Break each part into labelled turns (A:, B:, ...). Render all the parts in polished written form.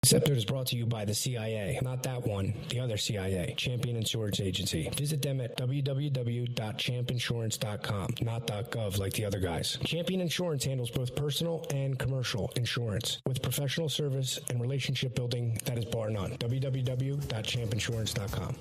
A: This episode is brought to you by the CIA. Not that one, the other CIA, Champion Insurance Agency. Visit them at www.champinsurance.com, not .gov like the other guys. Champion Insurance handles both personal and commercial insurance with professional service and relationship building that is bar none. www.champinsurance.com.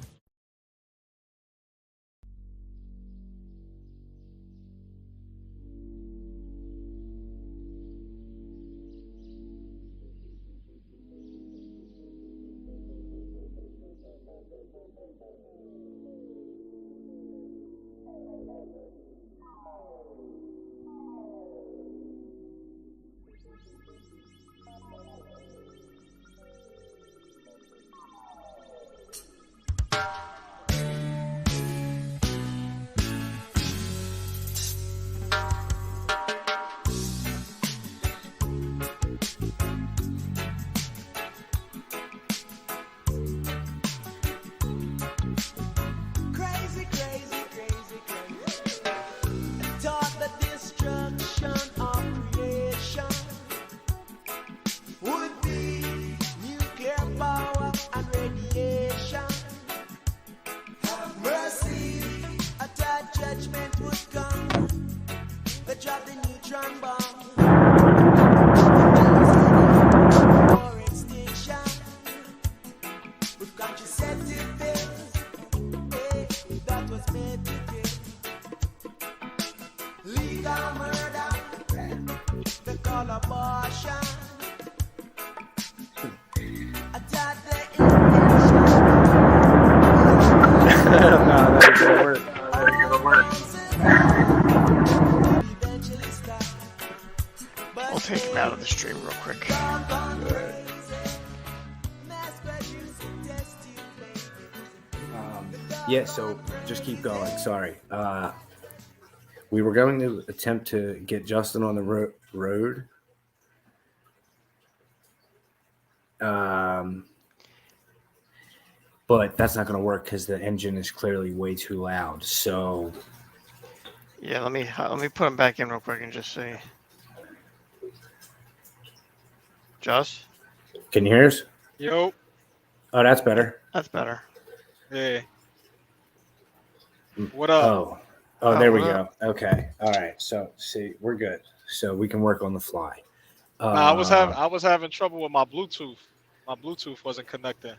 B: We'll take him out of the stream real quick.
C: Yeah, so just keep going. Sorry. We were going to attempt to get Justin on the road. But that's not going to work because the engine is clearly way too loud. So
B: yeah, let me put him back in real quick and just see. Josh,
C: can you hear us?
D: Yo.
C: Oh, that's better.
B: That's better.
D: Hey. What up?
C: Oh, there we go. Okay. All right. So see, we're good. So we can work on the fly.
D: I was having trouble with my Bluetooth. My Bluetooth wasn't connecting.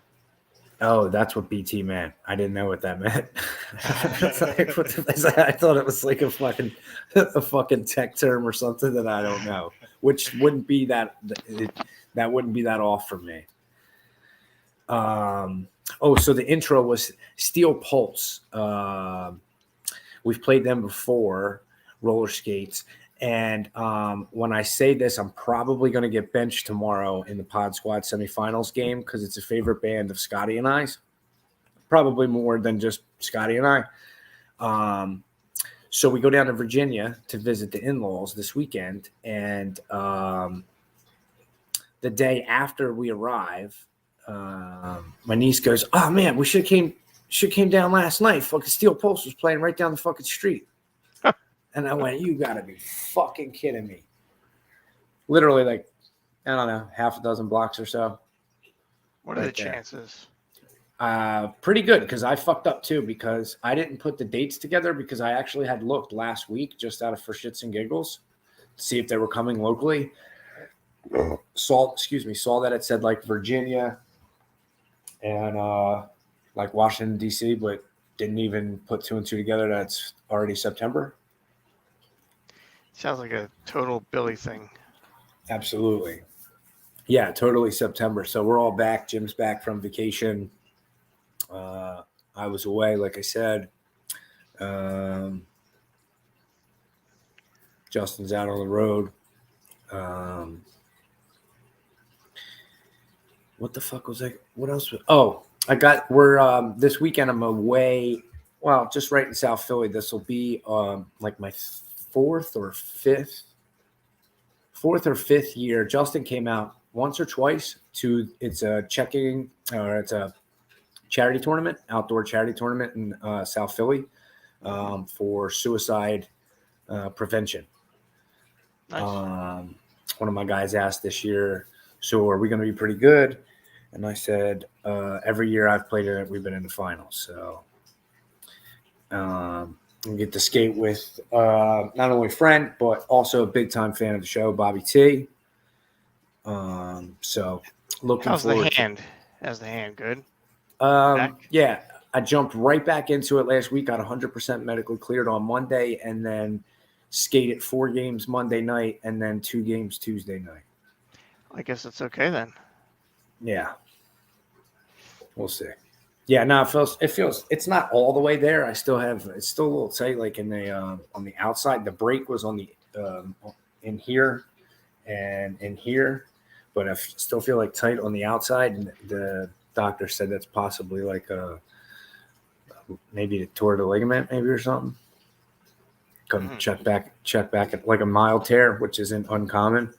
C: Oh, that's what BT meant. I didn't know what that meant. I thought it was like a fucking tech term or something that I don't know, which wouldn't be that wouldn't be that off for me. So the intro was Steel Pulse. We've played them before, roller skates. And when I say this, I'm probably going to get benched tomorrow in the Pod Squad semifinals game because it's a favorite band of Scotty and I's. Probably more than just Scotty and I. So we go down to Virginia to visit the in-laws this weekend. And the day after we arrive, my niece goes, "Oh, man, we should came down last night. Fucking Steel Pulse was playing right down the fucking street." And I went, "You got to be fucking kidding me." Literally, like, I don't know, half a dozen blocks or so.
B: What are the chances?
C: Pretty good, because I fucked up, too, because I didn't put the dates together because I actually had looked last week just out of for shits and giggles to see if they were coming locally. Saw that it said, like, Virginia and, like, Washington, D.C., but didn't even put two and two together that it's already September.
B: Sounds like a total Billy thing.
C: Absolutely. Yeah, totally September. So we're all back. Jim's back from vacation. I was away, like I said. Justin's out on the road. What the fuck was I? What else? We're this weekend I'm away. Well, just right in South Philly. This will be like my fourth or fifth year. Justin came out once or twice to it's a charity tournament, outdoor charity tournament in South Philly for suicide prevention.
B: Nice.
C: One of my guys asked this year, "So are we going to be pretty good?" And I said, every year I've played it, we've been in the finals. So we get to skate with not only a friend, but also a big-time fan of the show, Bobby T. So looking
B: How's the
C: forward
B: hand? How's the hand? Good?
C: Yeah, I jumped right back into it last week, got 100% medically cleared on Monday, and then skated 4 games Monday night and then 2 games Tuesday night.
B: I guess it's okay then.
C: Yeah. We'll see. Yeah, no, it feels it's not all the way there. It's still a little tight, like in the on the outside. The break was on the in here and in here, but I still feel like tight on the outside. And the doctor said that's possibly like maybe the tore the ligament, maybe or something. Come check back at like a mild tear, which isn't uncommon.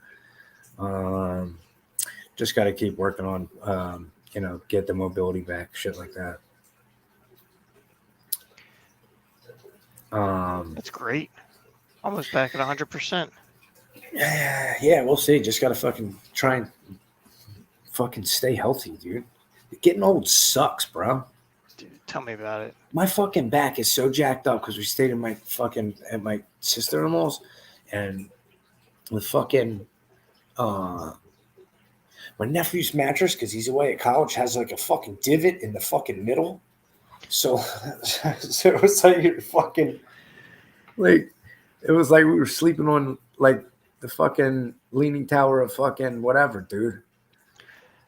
C: Just got to keep working on. Get the mobility back, shit like that.
B: That's great. Almost back at 100%.
C: Yeah, we'll see. Just got to fucking try and fucking stay healthy, dude. Getting old sucks, bro.
B: Dude, tell me about it.
C: My fucking back is so jacked up because we stayed in at my sister-in-law's, and with fucking my nephew's mattress, because he's away at college, has like a fucking divot in the fucking middle. So it was like fucking like it was like we were sleeping on like the fucking leaning tower of fucking whatever, dude.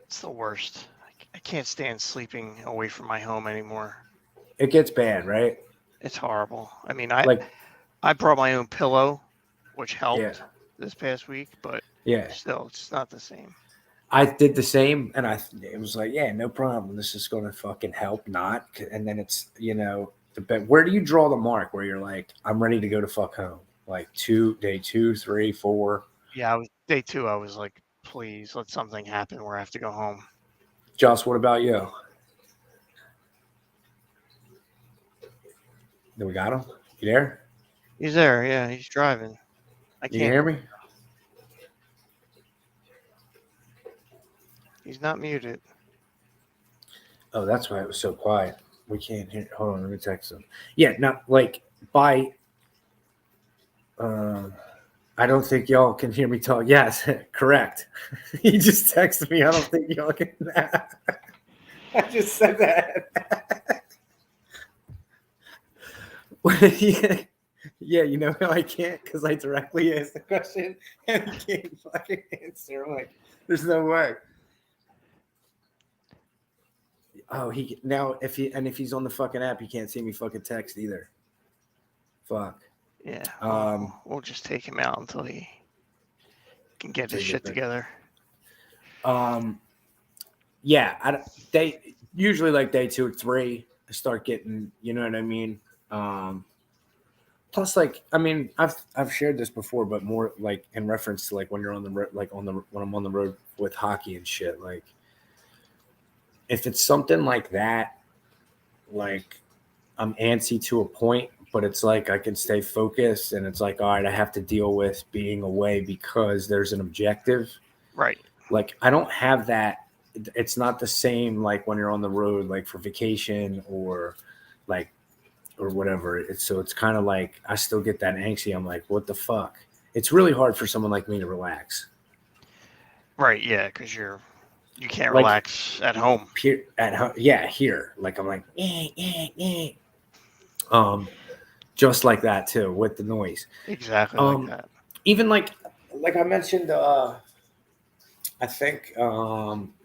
B: It's the worst. I can't stand sleeping away from my home anymore.
C: It gets bad, right?
B: It's horrible. I mean, I brought my own pillow, which helped this past week, but still, it's not the same.
C: I did the same, and it was like, yeah, no problem. This is going to fucking help, not. And then it's, where do you draw the mark where you're like, I'm ready to go to fuck home? Like day 2, 3, 4.
B: Yeah, day 2. I was like, please let something happen where I have to go home.
C: Joss, what about you? Do we got him? You there?
B: He's there. Yeah, he's driving. I can't.
C: You can hear me?
B: He's not muted.
C: Oh, that's why it was so quiet. We can't hear. Hold on, let me text him. Yeah, not like by. I don't think y'all can hear me talk. Yes, correct. He just texted me. I don't think y'all can. I just said that. Yeah, you know how I can't because I directly asked the question and he can't fucking answer. I'm like, there's no way. Oh, if he's on the fucking app, he can't see me fucking text either. Fuck.
B: Yeah. We'll just take him out until he can get his shit together.
C: Yeah. They usually like day 2 or 3, I start getting, you know what I mean. Plus, like, I mean, I've shared this before, but more like in reference to like when you're on the road, like when I'm on the road with hockey and shit, like. If it's something like that, like I'm antsy to a point, but it's like I can stay focused and it's like, all right, I have to deal with being away because there's an objective.
B: Right.
C: Like I don't have that. It's not the same like when you're on the road, like for vacation or whatever. It's kind of like I still get that angsty. I'm like, what the fuck? It's really hard for someone like me to relax.
B: Right. Yeah. Because you can't relax at home.
C: Here. Like I'm like, just like that too with the noise.
B: Exactly like that.
C: Even like I mentioned, I think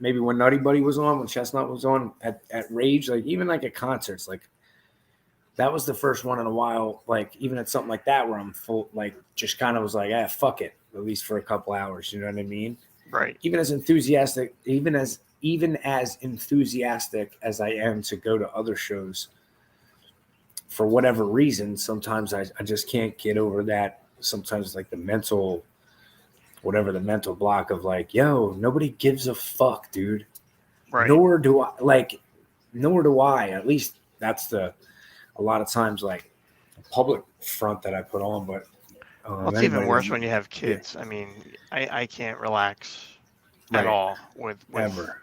C: maybe when Nutty Buddy was on, when Chestnut was on at Rage, like even like at concerts, like that was the first one in a while. Like even at something like that where I'm full, like just kind of was like, fuck it, at least for a couple hours. You know what I mean?
B: Right.
C: Even as enthusiastic as I am to go to other shows, for whatever reason, sometimes I just can't get over that. Sometimes like the mental block of like, yo, nobody gives a fuck, dude.
B: Right.
C: Nor do I. At least that's a lot of times like a public front that I put on, but.
B: It's even worse when you have kids. Yeah. I mean, I can't relax at all with
C: ever.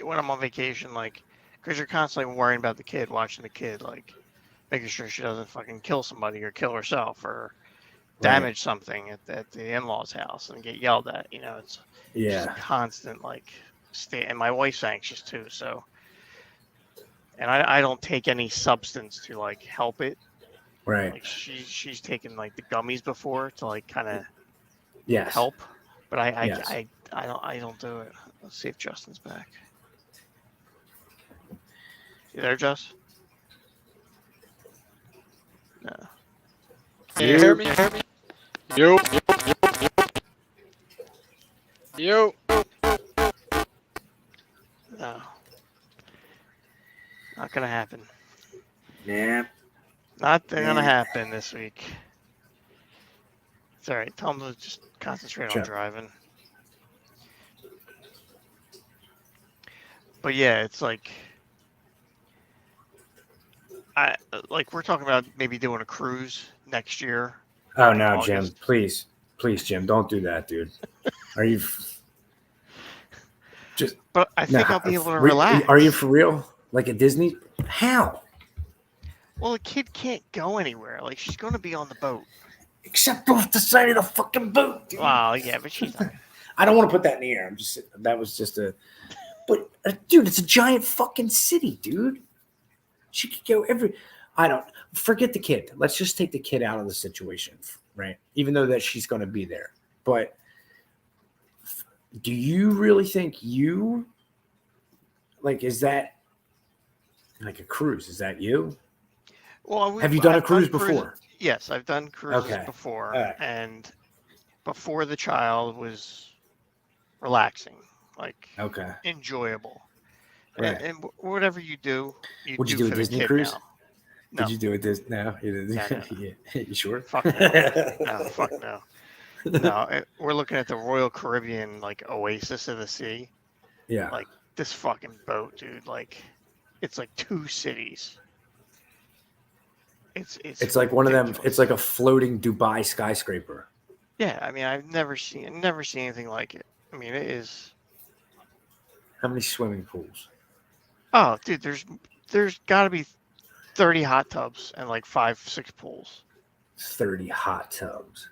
B: when I'm on vacation, like, because you're constantly worrying about the kid, watching the kid, like, making sure she doesn't fucking kill somebody or kill herself or damage something at the in-laws' house and get yelled at. You know, it's just constant, like, and my wife's anxious too, so. And I don't take any substance to like help it.
C: Right.
B: Like she's taken like the gummies before to like kind of
C: yes
B: help, but I don't do it. Let's see if Justin's back. You there, Just? No.
D: Can you hear me? Yo. Yo.
B: No. Not gonna happen.
C: Yeah.
B: Not gonna happen this week. It's all right. Tell him to just concentrate on driving. But yeah, it's like we're talking about maybe doing a cruise next year.
C: Oh no, August. Jim! Please, Jim, don't do that, dude. Are you just?
B: But I think I'll be able to relax.
C: Are you for real? Like at Disney? How?
B: Well, the kid can't go anywhere. Like she's going to be on the boat.
C: Except off the side of the fucking boat, dude.
B: Well, yeah, but she's not.
C: I don't want to put that in the air. That was just a. But dude, it's a giant fucking city, dude. She could go forget the kid. Let's just take the kid out of the situation, right? Even though that she's going to be there. But do you really think is that like a cruise? Is that you?
B: Well,
C: have you done a cruise before?
B: Yes, I've done cruises before. Right. And before the child was relaxing, like enjoyable.
C: Right.
B: And whatever you do,
C: would you do a Disney cruise? No. Did you do a Disney? No, you didn't.
B: No.
C: Yeah. You sure?
B: Fuck no. No, fuck no. No, we're looking at the Royal Caribbean, like Oasis of the Sea.
C: Yeah.
B: Like this fucking boat, dude. Like it's like 2 cities.
C: It's like one of them. It's like a floating Dubai skyscraper.
B: Yeah, I mean, I've never seen anything like it. I mean, it is.
C: How many swimming pools?
B: Oh, dude, there's got to be 30 hot tubs and like 5-6 pools.
C: 30 hot tubs.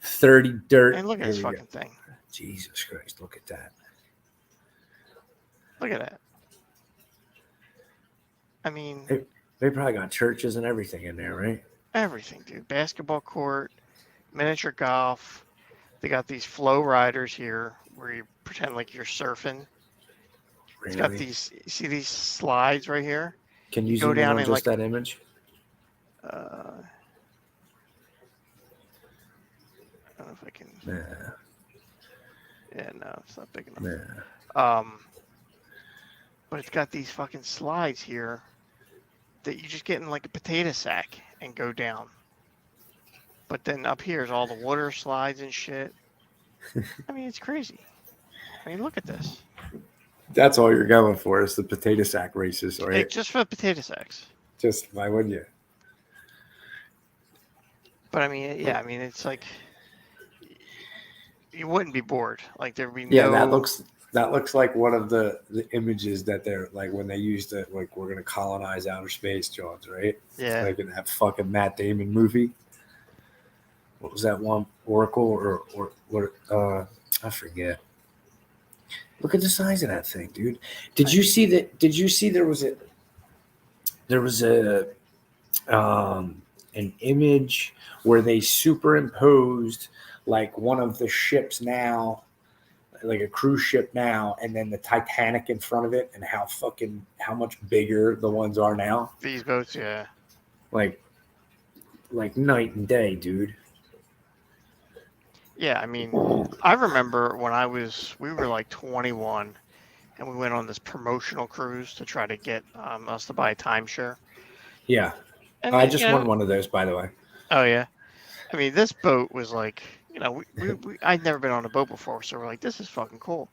C: 30 dirt.
B: And look at this fucking thing.
C: Jesus Christ! Look at that.
B: Look at that. I mean,
C: they probably got churches and everything in there, right?
B: Everything, dude. Basketball court, miniature golf. They got these flow riders here where you pretend like you're surfing. Really? It's got these. You see these slides right here?
C: Can you zoom in on just that image?
B: I don't know if I can. Yeah, no, it's not big enough. But it's got these fucking slides here that you just get in like a potato sack and go down. But then up here is all the water slides and shit. I mean, it's crazy. I mean, look at this.
C: That's all you're going for is the potato sack races, right?
B: Hey, just for the potato sacks.
C: Just why wouldn't you?
B: But I mean, yeah, I mean, it's like you wouldn't be bored. Like there'd be no.
C: Yeah, that looks like one of the images that they're like when they used it, like we're gonna colonize outer space, Jones, right?
B: Yeah.
C: Like in that fucking Matt Damon movie. What was that one? Oracle or what? I forget. Look at the size of that thing, dude. Did you see that? Did you see there was an image where they superimposed like one of the ships now, like a cruise ship now, and then the Titanic in front of it, and how much bigger the ones are now.
B: These boats, yeah.
C: Like night and day, dude.
B: Yeah, I mean, I remember when we were like 21, and we went on this promotional cruise to try to get us to buy a timeshare.
C: Yeah, and I just won one of those, by the way.
B: Oh yeah, I mean, this boat was like, I'd never been on a boat before, so we're like, this is fucking cool.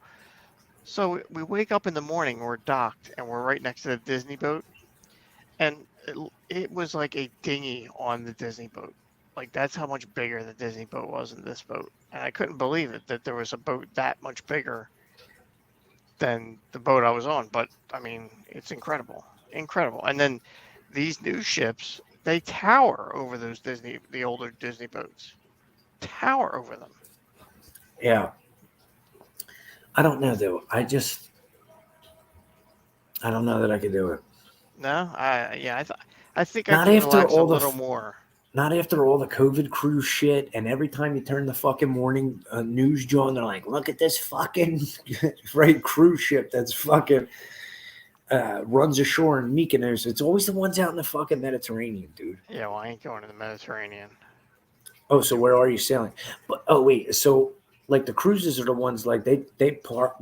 B: So we wake up in the morning, we're docked, and we're right next to the Disney boat, and it was like a dinghy on the Disney boat. Like that's how much bigger the Disney boat was than this boat, and I couldn't believe it that there was a boat that much bigger than the boat I was on. But I mean, it's incredible, incredible. And then these new ships, they tower over the older Disney boats, tower over them.
C: Yeah. I don't know though. I don't know that I could do it.
B: No, I think I
C: Not
B: can
C: after
B: relax a
C: all the
B: little more.
C: Not after all the COVID cruise shit, and every time you turn the fucking morning news on, they're like, "Look at this fucking right cruise ship that's fucking runs ashore in Mykonos." It's always the ones out in the fucking Mediterranean, dude.
B: Yeah, well, I ain't going to the Mediterranean.
C: Oh, so where are you sailing? But oh wait, so like the cruises are the ones like they park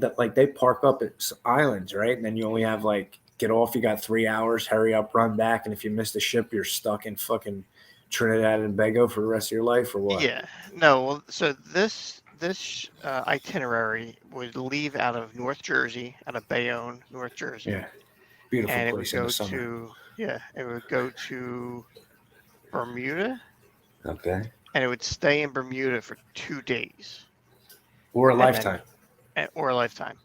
C: up at islands, right? And then you only have like get off. You got 3 hours, hurry up, run back, and if you miss the ship, you're stuck in fucking Trinidad and Tobago for the rest of your life, or what?
B: Yeah, no. Well, so this itinerary would leave out of North Jersey, out of Bayonne, North Jersey,
C: Yeah, beautiful
B: and it
C: place
B: would
C: in
B: go
C: the summer.
B: it would go to Bermuda,
C: Okay,
B: and it would stay in Bermuda for 2 days,
C: or a
B: And then-
C: lifetime.
B: Or a lifetime,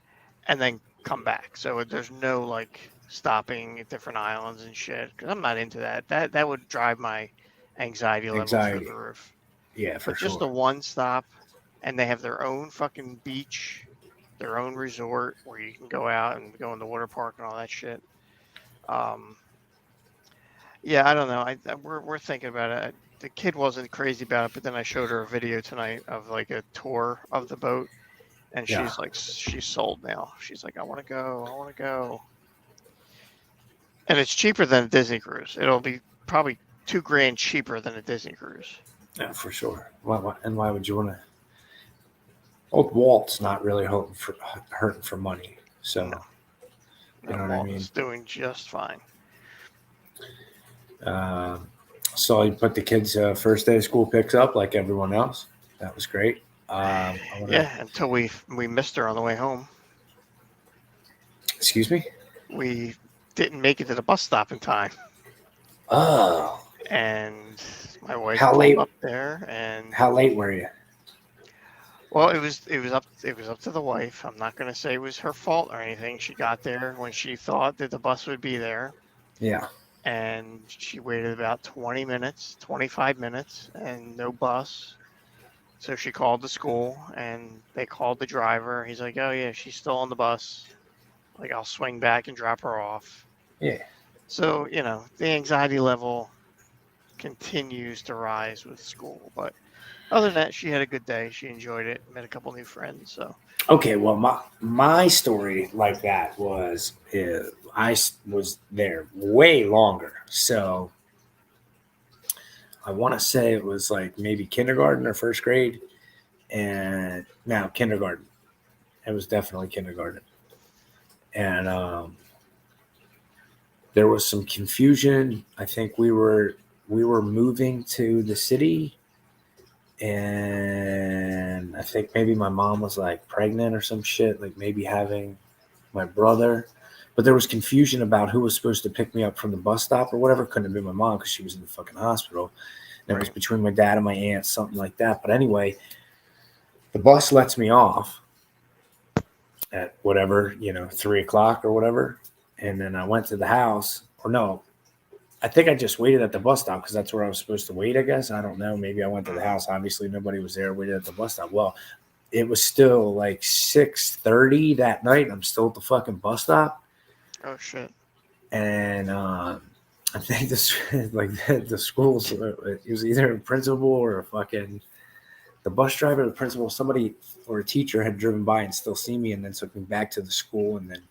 B: and then come back. So there's no like stopping at different islands and shit. Because I'm not into that. That would drive my anxiety levels
C: Anxiety.
B: through the roof.
C: Yeah, for
B: But
C: sure.
B: just the one stop, and they have their own fucking beach, their own resort where you can go out and go in the water park and all that shit. Yeah, I don't know. We're thinking about it. The kid wasn't crazy about it, but then I showed her a video tonight of like a tour of the boat, and
C: Yeah.
B: she's like, she's sold now. She's like, I want to go. I want to go. And it's cheaper than a Disney cruise. It'll be probably $2,000 cheaper than a Disney cruise.
C: Yeah, for sure. Why would you want to? Old Walt's not really hurting for money, so
B: No.
C: you know what I mean.
B: It's doing just fine.
C: So you put the kids' first day of school picks up like everyone else. That was great.
B: Yeah, until we missed her on the way home.
C: Excuse me.
B: We didn't make it to the bus stop in time,
C: Oh,
B: and my wife
C: How
B: pulled
C: late?
B: up there, and
C: how late were you?
B: well, it was up to the wife. I'm not going to say it was her fault or anything. She got there when she thought that the bus would be there,
C: Yeah.
B: and she waited about 20 minutes, 25 minutes, and no bus. So she called the school, and they called the driver. He's like, "Oh yeah, she's still on the bus. Like, I'll swing back and drop her off."
C: Yeah.
B: So, the anxiety level continues to rise with school. But other than that, she had a good day. She enjoyed it, met a couple new friends. So,
C: Okay. Well, my story like that was I was there way longer, so I want to say it was like maybe kindergarten or first grade, and now kindergarten. It was definitely kindergarten, and there was some confusion. I think we were moving to the city, and I think maybe my mom was like pregnant or some shit, like maybe having my brother. But there was confusion about who was supposed to pick me up from the bus stop or whatever. Couldn't have been my mom because she was in the fucking hospital. And it was between my dad and my aunt, something like that. But anyway, the bus lets me off at whatever, 3:00 or whatever. And then I went to the house, or no, I think I just waited at the bus stop because that's where I was supposed to wait, I guess. I don't know. Maybe I went to the house. Obviously, nobody was there. Waited at the bus stop. Well, it was still like 6:30 that night. And I'm still at the fucking bus stop.
B: oh shit.
C: And I think this, like the schools, it was either a principal or the bus driver, the principal, somebody or a teacher had driven by and still seen me and then took me back to the school. And then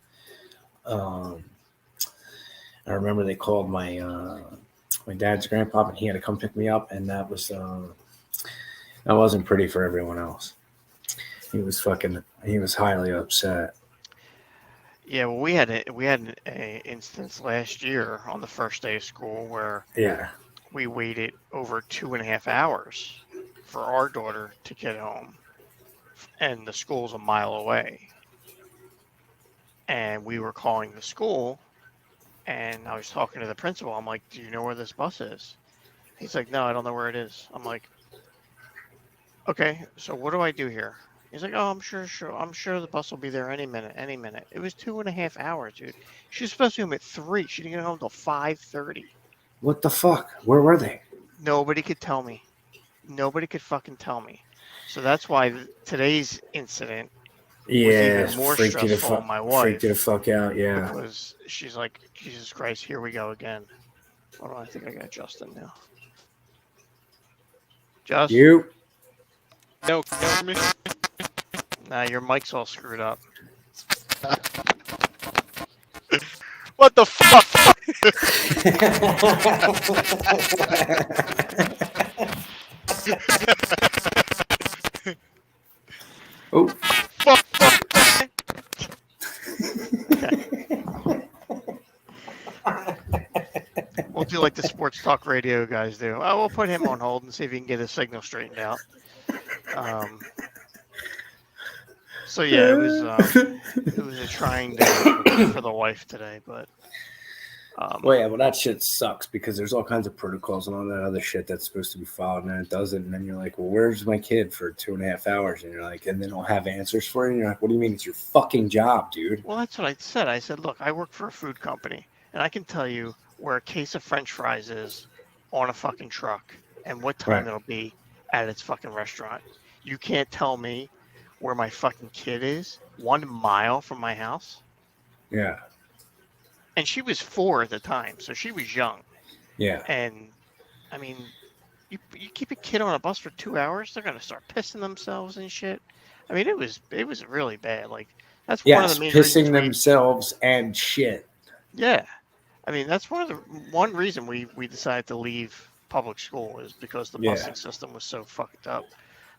C: I remember they called my dad's grandpa and he had to come pick me up. And that wasn't pretty for everyone else. He was highly upset.
B: Yeah, well, we had an instance last year on the first day of school where
C: Yeah.
B: we waited over 2.5 hours for our daughter to get home, and the school's a mile away. And we were calling the school, and I was talking to the principal. I'm like, "Do you know where this bus is?" He's like, "No, I don't know where it is." I'm like, "Okay, so what do I do here? He's like, oh, I'm sure the bus will be there any minute, any minute. It was 2.5 hours, dude. She was supposed to be home at 3. She didn't get home until 5:30.
C: What the fuck? Where were they?
B: Nobody could tell me. Nobody could fucking tell me. So that's why today's incident
C: Yeah,
B: even more
C: freaked you the
B: stressful on
C: fuck,
B: my wife.
C: freaked you the fuck out. Yeah.
B: Because she's like, Jesus Christ, here we go again. Hold on, I think I got Justin now. Just
C: You.
D: No, can you hear me?
B: Nah, your mic's all screwed up.
D: What the fuck?
C: Oh.
D: Fuck.
B: We'll do like the sports talk radio guys do. Oh, we'll put him on hold and see if he can get his signal straightened out. So yeah, it was a trying day for the wife today, but
C: Well, yeah, well, that shit sucks because there's all kinds of protocols and all that other shit that's supposed to be followed, and then it doesn't. And then you're like, well, where's my kid for 2.5 hours? And you're like, and they don't have answers for you. And you're like, what do you mean? It's your fucking job, dude.
B: well, that's what I said. I said, look, I work for a food company, and I can tell you where a case of French fries is on a fucking truck and what time
C: Right.
B: it'll be at its fucking restaurant. You can't tell me where my fucking kid is 1 mile from my house.
C: Yeah.
B: And she was 4 at the time, so she was young.
C: Yeah.
B: And I mean, you keep a kid on a bus for 2 hours, they're gonna start pissing themselves and shit. I mean, it was really bad. Like that's one of
C: Yes,
B: the main
C: pissing
B: reasons
C: themselves and shit.
B: yeah, I mean that's one reason we decided to leave public school is because the
C: Yeah.
B: busing system was so fucked up.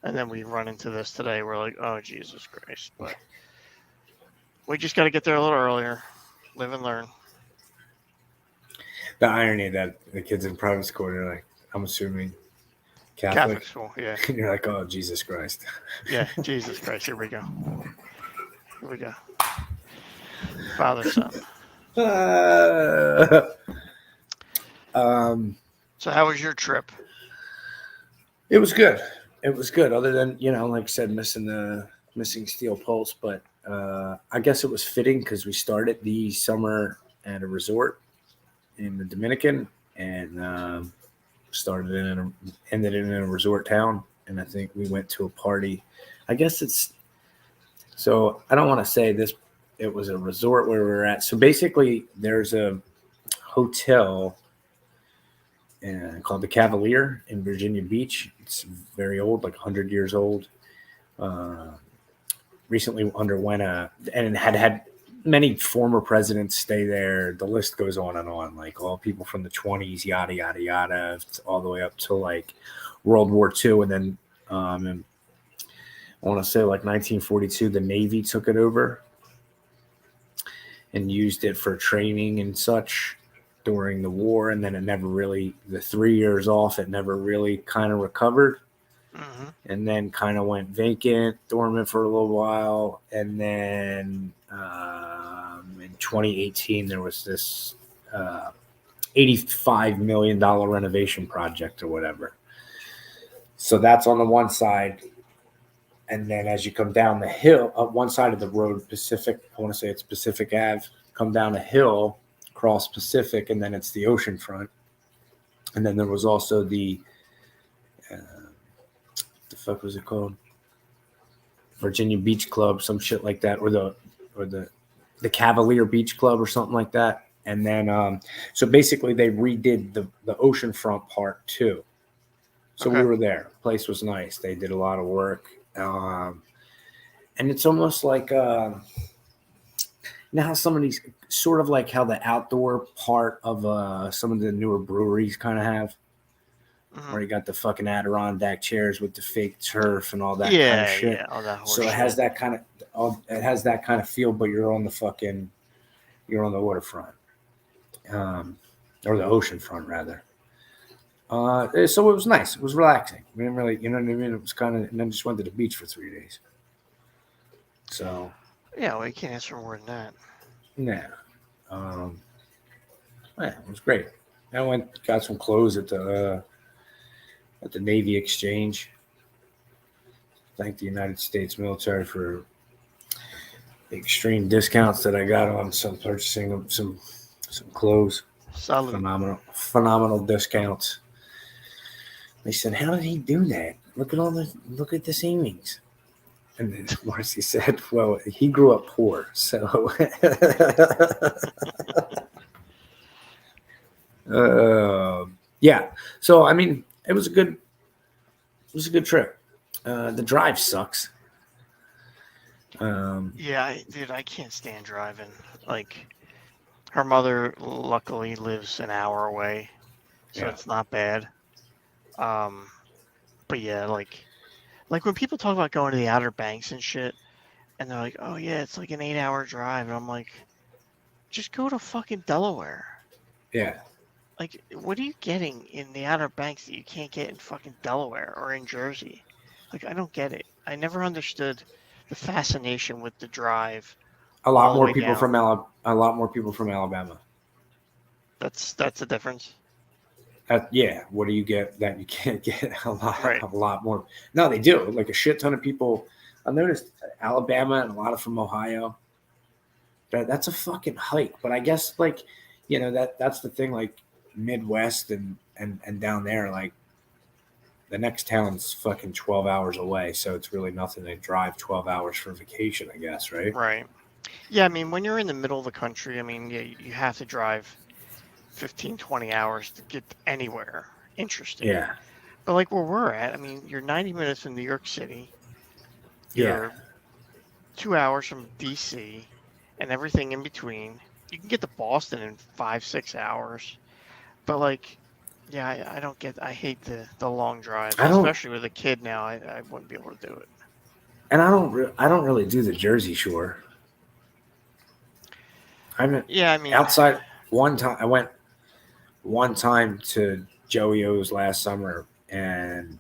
B: And then we run into this today. We're like, oh Jesus Christ! But we just got to get there a little earlier, live and learn.
C: The irony that the kids in private school are like, I'm assuming
B: Catholic
C: Catholic.
B: school, yeah,
C: And you're like, oh, Jesus Christ.
B: yeah. Jesus Christ! Here we go. Here we go. Father, son. So how was your trip?
C: It was good. It was good. Other than, like I said, missing Steel Pulse, but I guess it was fitting because we started the summer at a resort in the Dominican and ended in a resort town. And I think we went to a party. I guess so I don't want to say this. It was a resort where we were at. So basically there's a hotel called the Cavalier in Virginia Beach. It's very old, like 100 years old. Recently underwent and had many former presidents stay there. The list goes on and on, like all people from the 20s, yada, yada, yada, all the way up to like World War II. And then and I want to say like 1942, the Navy took it over and used it for training and such during the war, and then it never really, the 3 years off, it never really kind of recovered, and then kind of went vacant, dormant for a little while, and then in 2018 there was this $85 million renovation project or whatever. So that's on the one side, and then as you come down the hill, up one side of the road, Pacific, I want to say it's Pacific Ave, come down a hill, cross Pacific, and then it's the ocean front. And then there was also the fuck was it called? Virginia Beach Club, some shit like that, or the Cavalier Beach Club or something like that. And then so basically they redid the ocean front part too. So we were there. Place was nice. They did a lot of work. And it's almost like now some of these, sort of like how the outdoor part of some of the newer breweries kind of have, where you got the fucking Adirondack chairs with the fake turf and all that kind of shit.
B: Yeah, all that horse
C: So it has
B: shit.
C: that kind of feel, but you're on the waterfront, or the ocean front rather. So it was nice. It was relaxing. We didn't really, you know what I mean? It was kind of, and then just went to the beach for 3 days. So
B: Yeah, well, you can't ask for more than that.
C: yeah, yeah, it was great. I got some clothes at the Navy Exchange. thank the United States military for the extreme discounts that I got on some purchasing of some clothes.
B: Solid.
C: Phenomenal discounts. They said, "How did he do that? Look at the savings." And then Marcy said, "Well, he grew up poor, so." Yeah. So I mean, it was a good trip. The drive sucks.
B: Yeah, dude, I can't stand driving. Like, her mother luckily lives an hour away, so
C: Yeah.
B: it's not bad. But yeah, like when people talk about going to the Outer Banks and shit, and they're like, "Oh yeah, it's like an 8-hour drive," and I'm like, just go to fucking Delaware.
C: Yeah.
B: Like, what are you getting in the Outer Banks that you can't get in fucking Delaware or in Jersey? Like, I don't get it. I never understood the fascination with the drive.
C: A lot
B: all the
C: more
B: way
C: people
B: down.
C: from Alabama.
B: That's the difference.
C: Yeah. What do you get that you can't get?
B: Right.
C: A lot more. No, they do. Like a shit ton of people. I noticed Alabama and a lot of from Ohio. That's a fucking hike. But I guess like, that's the thing. Like Midwest and down there, like the next town's fucking 12 hours away. So it's really nothing to drive 12 hours for vacation, I guess, right?
B: Right. Yeah, I mean, when you're in the middle of the country, I mean, yeah, you have to drive 15, 20 hours to get anywhere interesting.
C: Yeah.
B: But like where we're at, I mean, you're 90 minutes from New York City.
C: Yeah.
B: You're 2 hours from DC and everything in between. You can get to Boston in 5-6 hours. But like, yeah, I hate the long drives, especially with a kid now. I wouldn't be able to do it.
C: And I don't really do the Jersey Shore.
B: Yeah, I mean,
C: outside one time I went one time to Joey O's last summer, and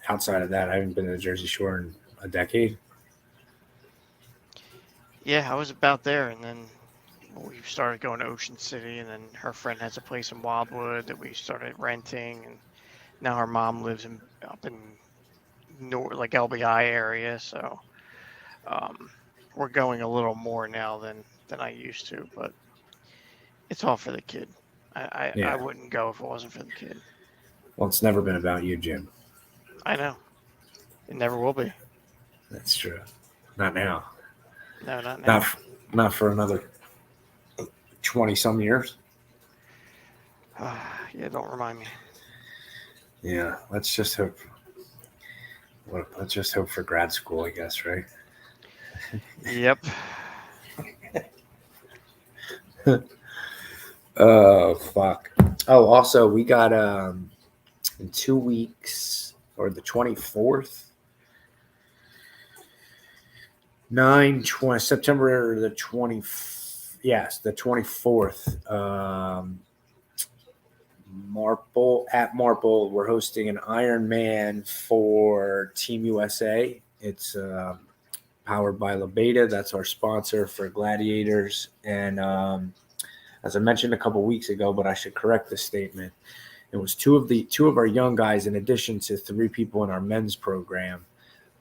C: outside of that, I haven't been to the Jersey Shore in a decade.
B: Yeah, I was about there, and then we started going to Ocean City, and then her friend has a place in Wildwood that we started renting, and now her mom lives up in like LBI area, so we're going a little more now than I used to, but it's all for the kid. I wouldn't go if it wasn't for the kid.
C: Well, it's never been about you, Jim.
B: I know. It never will be.
C: That's true. Not now.
B: No, not now.
C: Not for another 20-some years.
B: Yeah, don't remind me.
C: Yeah, let's just hope. Let's just hope for grad school, I guess, right?
B: Yep.
C: Oh, fuck. Oh, also, we got in 2 weeks, or the 24th, September the 20th. Yes, the 24th. Marple, we're hosting an Ironman for Team USA. It's powered by LaBeta. That's our sponsor for Gladiators. And as I mentioned a couple weeks ago, but I should correct this statement. It was two of our young guys, in addition to 3 people in our men's program,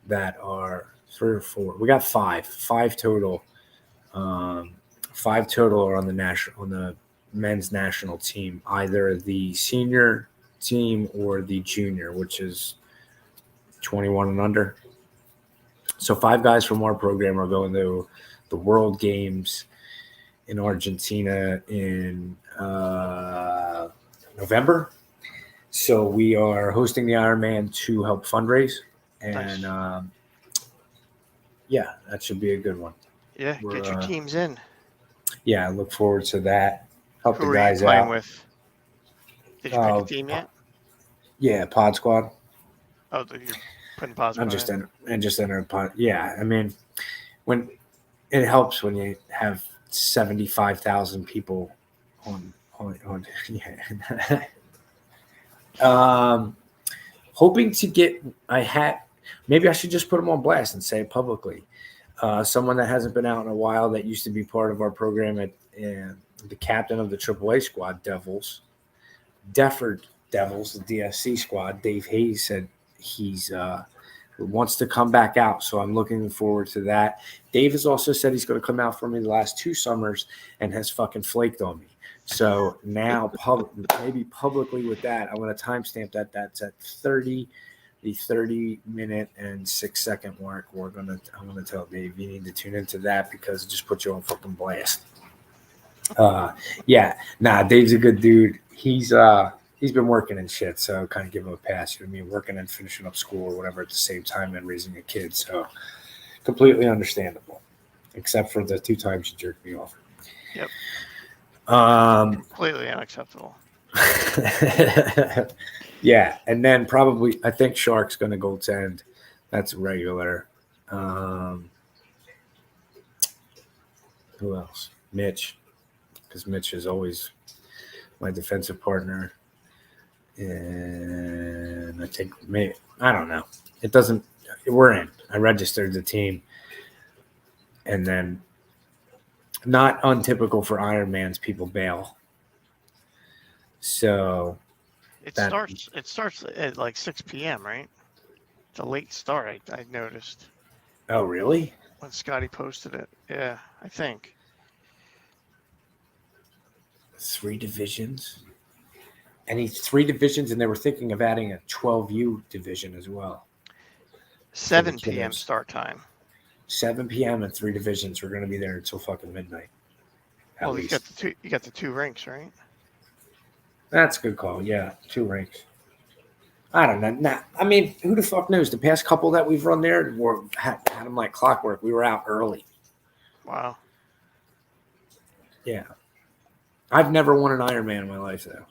C: that are 3 or 4. We got 5 total. 5 total are on the men's national team, either the senior team or the junior, which is 21 and under. So 5 guys from our program are going to the World Games in Argentina in November. So we are hosting the Ironman to help fundraise, and
B: Nice.
C: Yeah, that should be a good one.
B: Yeah, get your teams in.
C: Yeah, I look forward to that. Help
B: Who
C: the guys
B: are you playing
C: out.
B: with? Did you pick a team yet?
C: Yeah, Pod Squad.
B: Oh, you're putting Pod Squad.
C: I'm just entering Pod. Yeah, I mean, when it helps when you have 75,000 people on. Yeah. Hoping to get. Maybe I should just put them on blast and say it publicly. Someone that hasn't been out in a while that used to be part of our program the captain of the AAA squad, Defford Devils, the DSC squad, Dave Hayes, said he's wants to come back out. So I'm looking forward to that. Dave has also said he's going to come out for me the last 2 summers and has fucking flaked on me. So now maybe publicly with that, I'm going to timestamp that. That's at the 30-minute and 6-second mark. I'm going to tell Dave you need to tune into that because it just puts you on fucking blast. Dave's a good dude. He's been working and shit, so kind of give him a pass. You know what I mean? Working and finishing up school or whatever at the same time and raising a kid. So completely understandable, except for the 2 times you jerked me off.
B: Yep. Completely unacceptable.
C: Yeah, and then probably I think Shark's going to goaltend. That's regular. Who else? Mitch, because Mitch is always my defensive partner. And I think maybe I don't know. It doesn't. We're in. I registered the team, and then not untypical for Ironmans, people bail. So
B: it starts at like 6 p.m. right? It's a late start. I noticed.
C: Oh really?
B: When Scotty posted it, yeah, I think
C: 3 divisions. And he's 3 divisions, and they were thinking of adding a 12U division as well.
B: 7 p.m. start time.
C: 7 p.m. and 3 divisions. We're going to be there until fucking midnight.
B: Well, you got the 2 rinks, right?
C: That's a good call. Yeah, 2 rinks. I don't know. Nah, I mean, who the fuck knows? The past couple that we've run there had them like clockwork. We were out early.
B: Wow.
C: Yeah. I've never won an Ironman in my life, though.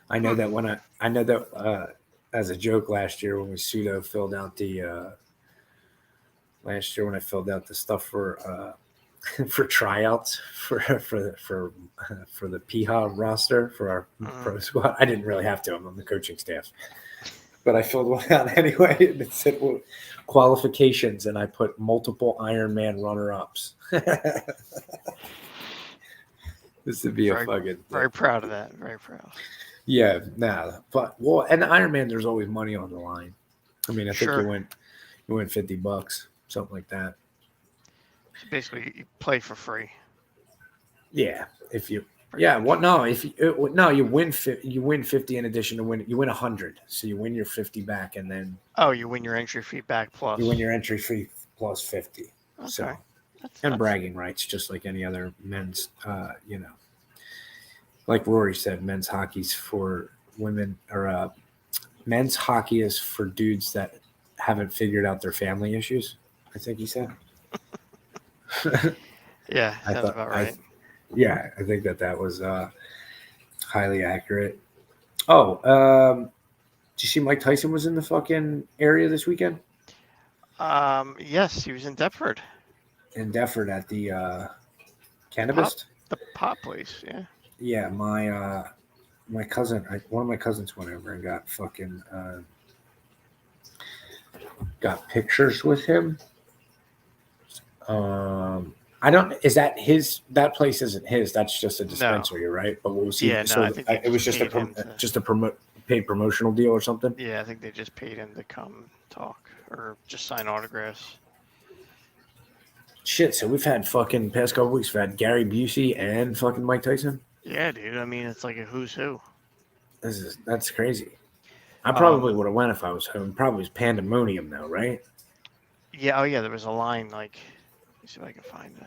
C: I know that as a joke last year when we pseudo filled out the last year when I filled out the stuff for tryouts for the PIHA roster for our pro squad. I didn't really have to. I'm on the coaching staff, but I filled one out anyway. And it said qualifications, and I put multiple Ironman runner-ups. This would be
B: very proud of that. Very proud.
C: Yeah, and the Ironman, there's always money on the line. I mean, I think you win $50, something like that.
B: So basically, you play for free.
C: Yeah, you win 50 in addition to you win 100, so you win your 50 back, and then
B: you win your entry fee back plus.
C: You win your entry fee plus 50.
B: Okay.
C: So and bragging rights, just like any other men's, like Rory said, men's hockey's for women, or men's hockey is for dudes that haven't figured out their family issues, I think he said.
B: Yeah, sounds about right.
C: I think that was highly accurate. Oh, did you see Mike Tyson was in the fucking area this weekend?
B: Yes, he was in Deptford.
C: In Deptford at the cannabis?
B: The pot place, yeah.
C: Yeah, my cousin, one of my cousins went over and got fucking got pictures with him. That place isn't his. That's just a dispensary, right? But what was he?
B: Yeah, no, I think
C: it was just a paid promotional deal or something.
B: Yeah, I think they just paid him to come talk or just sign autographs.
C: Shit, so we've had fucking past couple weeks. We've had Gary Busey and fucking Mike Tyson.
B: Yeah, dude. I mean, it's like a who's who.
C: That's crazy. I probably would have went if I was home. Probably was pandemonium though, right?
B: Yeah. Oh yeah, there was a line like. Let me see if I can find the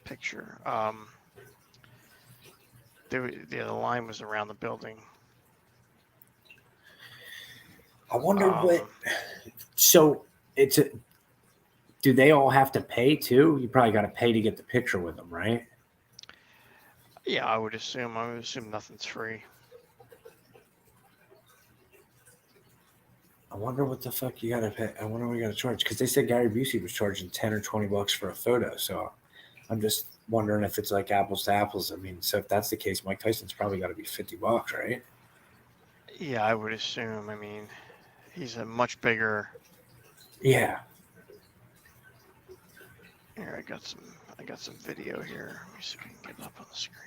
B: picture. The line was around the building.
C: I wonder what. So do they all have to pay too? You probably got to pay to get the picture with them, right?
B: Yeah, I would assume nothing's free.
C: I wonder what the fuck you got to pay. I wonder what you got to charge because they said Gary Busey was charging $10 or $20 for a photo. So I'm just wondering if it's like apples to apples. I mean, so if that's the case, Mike Tyson's probably got to be $50, right?
B: Yeah, I would assume. I mean, he's a much bigger.
C: Yeah.
B: Here, I got some video here. Let me see if I can get it up on the screen.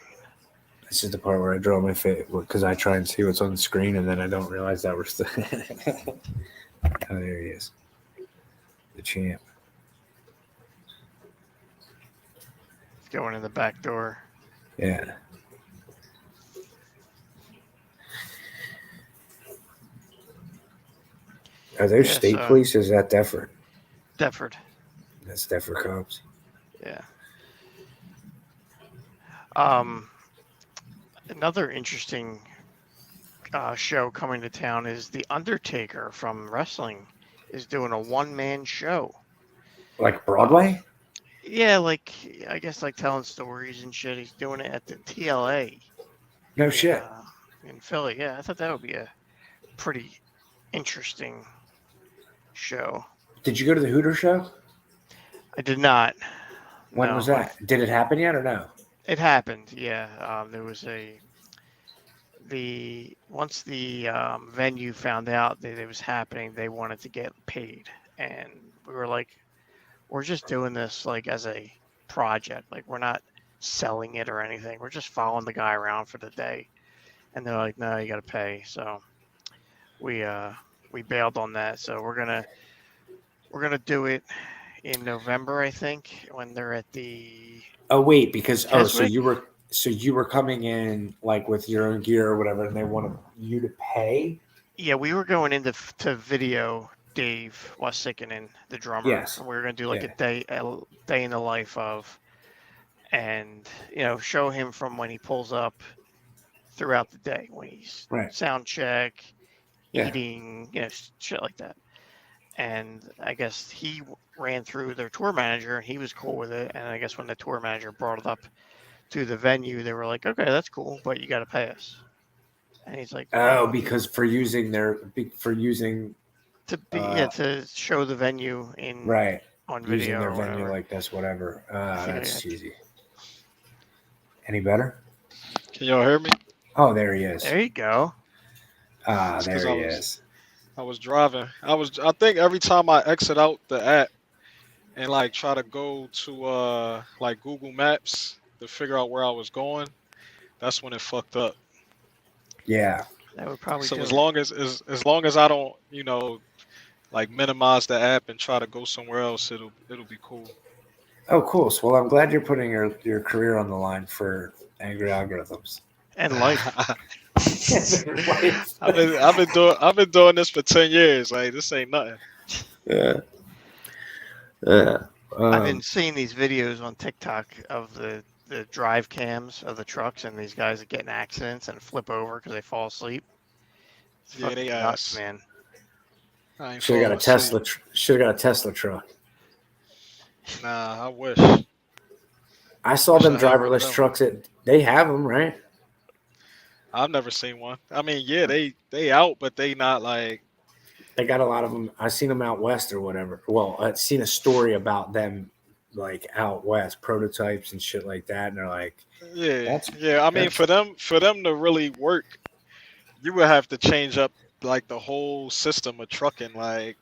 C: This is the part where I draw my face because I try and see what's on the screen and then I don't realize that we're still. Oh, there he is. The champ.
B: He's going in the back door.
C: Yeah. Are there state police or is that Deptford?
B: Deptford.
C: That's Deptford cops.
B: Yeah. Another interesting show coming to town is The Undertaker from wrestling is doing a one-man show.
C: Like Broadway?
B: Yeah, like I guess like telling stories and shit. He's doing it at the TLA.
C: No shit.
B: In Philly. Yeah, I thought that would be a pretty interesting show.
C: Did you go to the Hooter show?
B: I did not.
C: When was that? Did it happen yet or no?
B: It happened, yeah. There was once the venue found out that it was happening, they wanted to get paid, and we were like, we're just doing this like as a project, like we're not selling it or anything. We're just following the guy around for the day, and they're like, no, you got to pay. So we bailed on that. So we're gonna do it in November, I think, when they're at the.
C: Oh wait, because
B: Keswick?
C: so you were coming in like with your own gear or whatever, and they wanted you to pay.
B: Yeah, we were going into to video Dave Wasikinen, the drummer.
C: Yes.
B: And we were gonna do like a day in the life of, and show him from when he pulls up throughout the day when he's sound check, eating, shit like that. And I guess he ran through their tour manager and he was cool with it. And I guess when the tour manager brought it up to the venue, they were like, okay, that's cool, but you got to pay us. And he's like,
C: because for using
B: to show the venue on video
C: using their
B: or
C: venue
B: whatever.
C: like this, whatever. That's cheesy. Any better?
D: Can y'all hear me?
C: Oh, there he is.
B: There you go.
C: There he is.
D: I was driving. I think every time I exit out the app and like try to go to like Google Maps to figure out where I was going, that's when it fucked up.
C: Yeah.
B: That would probably.
D: So as long as I don't, like minimize the app and try to go somewhere else, it'll be cool.
C: Oh, cool. So, well, I'm glad you're putting your career on the line for Angry Algorithms.
B: And life.
D: I've been doing this for 10 years. Like this ain't nothing.
C: Yeah.
B: I've been seeing these videos on TikTok of the drive cams of the trucks, and these guys that get in accidents and flip over because they fall asleep. It's
D: Yeah, they
B: nuts, man.
C: Should have got a Tesla. Should have got a Tesla truck.
D: Nah, I wish.
C: I saw them driverless trucks. They have them, right?
D: I've never seen one. I mean, yeah, they out, but they not like.
C: They got a lot of them. I've seen them out west or whatever. Well, I've seen a story about them, like out west, prototypes and shit like that, and they're like,
D: yeah. I mean, for them to really work, you would have to change up like the whole system of trucking. Like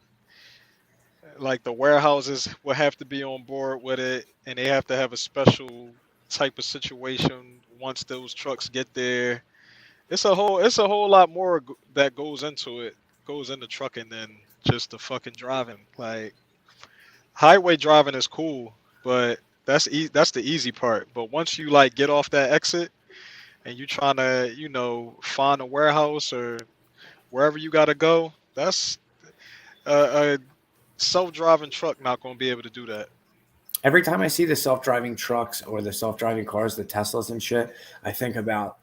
D: the warehouses will have to be on board with it, and they have to have a special type of situation once those trucks get there. It's a whole lot more that goes into trucking than just the fucking driving. Like highway driving is cool, but that's the easy part. But once you like get off that exit and you trying to find a warehouse or wherever you got to go, that's a self-driving truck not going to be able to do that.
C: Every time I see the self-driving trucks or the self-driving cars, the Teslas and shit, I think about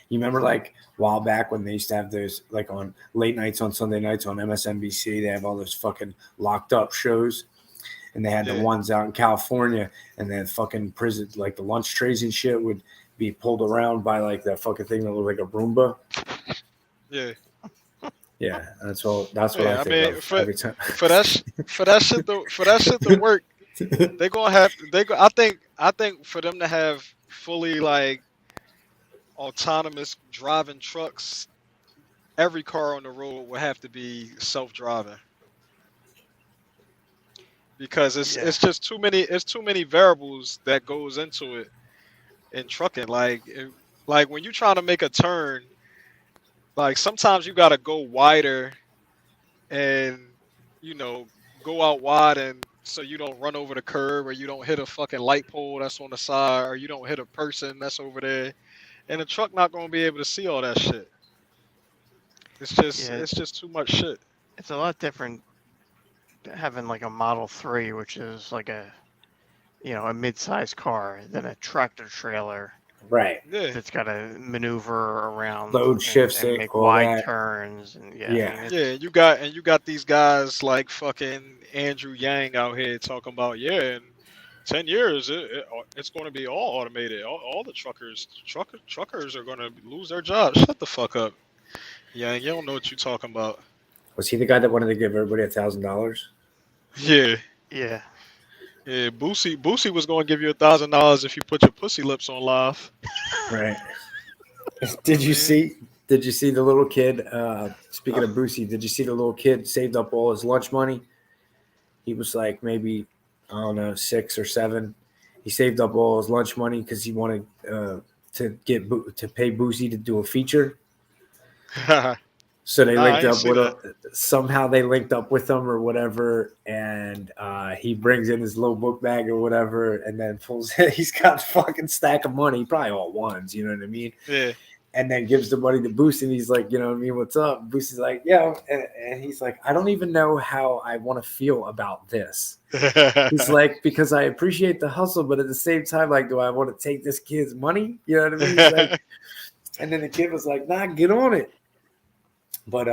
C: you remember like a while back when they used to have those like on late nights on Sunday nights on MSNBC, they have all those fucking locked up shows, and they had the ones out in California, and then fucking prison, like the lunch trays and shit would be pulled around by like that fucking thing that looked like a Roomba.
D: Yeah.
C: Yeah, that's what I think of every time.
D: For that shit to work, I think for them to have fully like autonomous driving trucks, every car on the road will have to be self-driving. Because it's just too many variables that goes into it in trucking. Like Like when you're trying to make a turn, like sometimes you gotta go wider and you know go out wide and so you don't run over the curb or you don't hit a fucking light pole that's on the side or you don't hit a person that's over there. And the truck not gonna be able to see all that shit.
B: Yeah,
D: It's just too much shit.
B: it's a lot different having like a Model 3, which is like a a mid-sized car, than a tractor trailer
C: Right.
D: Yeah.
B: that's got to maneuver around
C: Load shifts
B: and
C: it,
B: make
C: all
B: wide
C: that.
B: turns, and
C: Yeah.
B: I mean,
D: Yeah,
B: it's,
D: you got these guys like fucking Andrew Yang out here talking about in 10 years it's going to be all automated. All the truckers are going to lose their jobs. Shut the fuck up, Yang. You don't know what you're talking about.
C: Was he the guy that wanted to give everybody $1,000?
D: Yeah,
B: yeah.
D: yeah. Boosie was going to give you $1,000 if you put your pussy lips on live.
C: Right. Did you see? Did you see the little kid? Speaking of Boosie, did you see the little kid saved up all his lunch money? He was like maybe I don't know 6 or 7. He saved up all his lunch money because he wanted to pay Boosie to do a feature. So they
D: Nah, I
C: linked
D: ain't
C: up
D: see
C: with
D: that.
C: him. Somehow they linked up with him or whatever, and he brings in his little book bag or whatever, and then pulls. He's got a fucking stack of money, probably all ones. You know what I mean?
D: Yeah.
C: And then gives the money to Boosie, and he's like, you know what I mean? What's up? Boosie's like, yeah, and he's like, I don't even know how I want to feel about this. He's like, because I appreciate the hustle, but at the same time, like, do I want to take this kid's money? You know what I mean? He's like, and then the kid was like, nah, get on it. But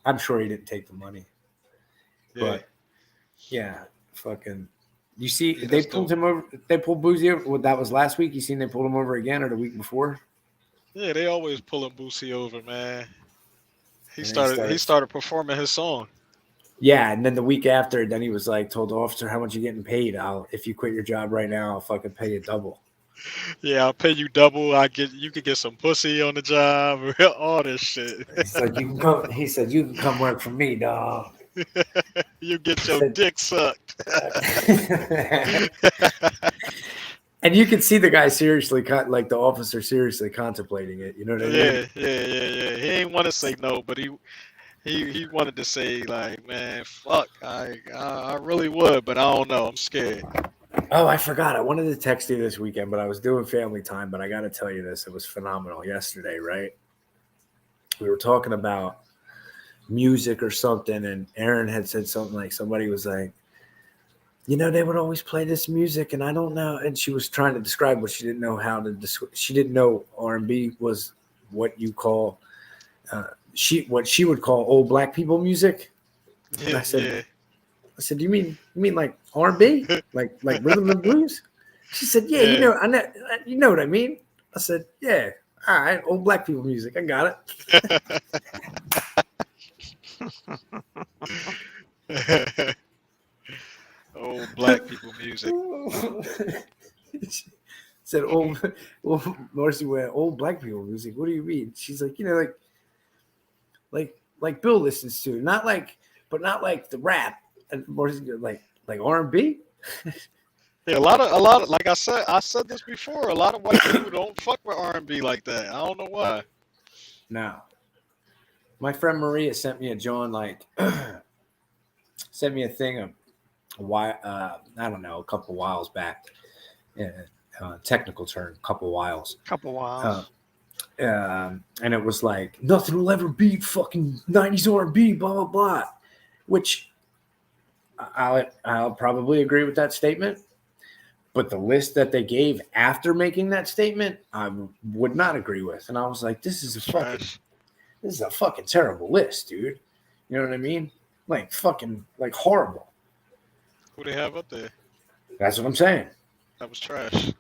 C: I'm sure he didn't take the money.
D: Yeah.
C: But yeah, fucking. You see,
D: Yeah,
C: they
D: that's
C: pulled
D: dope.
C: him over. They pulled Boosie over. Well, that was last week. You seen they pulled him over again or the week before?
D: Yeah, they always pulling Boosie over, man. He
C: And
D: started performing his song.
C: Yeah, and then the week after, then he was like, told the officer how much you're getting paid. If you quit your job right now, I'll fucking pay you double.
D: Yeah, I'll pay you double. You could get some pussy on the job, all this shit.
C: He's like, you can come. He said, you can come work for me, dog.
D: You get your dick sucked.
C: And you can see the guy seriously, like the officer seriously contemplating it. You know what I mean?
D: Yeah. He ain't want to say no, but he wanted to say like, man, fuck, I really would, but I don't know. I'm scared.
C: Oh, I forgot. I wanted to text you this weekend, but I was doing family time. But I got to tell you this. It was phenomenal yesterday, right? We were talking about music or something, and Aaron had said something like somebody was like, you know, they would always play this music, and I don't know. And she was trying to describe what she didn't know how to describe. She didn't know R&B was what you call what she would call old black people music. And I said, do you mean like R&B, like rhythm and blues? She said, yeah. You know what I mean. I said, yeah. All right, old black people music. I got
D: it. Old black people music.
C: Said old Marcy went old black people music. What do you mean? She's like, you know, like Bill listens to, not like the rap. And Marcy's like R&B.
D: Yeah, a lot of like I said this before. A lot of white people don't fuck with R&B like that. I don't know why.
C: No. My friend Maria sent me a sent me a thing a couple whiles back. Technical term, couple whiles. And it was like nothing will ever beat fucking 90s R&B, blah blah blah. Which I'll probably agree with that statement. But the list that they gave after making that statement, I would not agree with. And I was like, this is a fucking terrible list, dude. You know what I mean? Like fucking like horrible.
D: Who they have up there?
C: That's what I'm saying.
D: That was trash.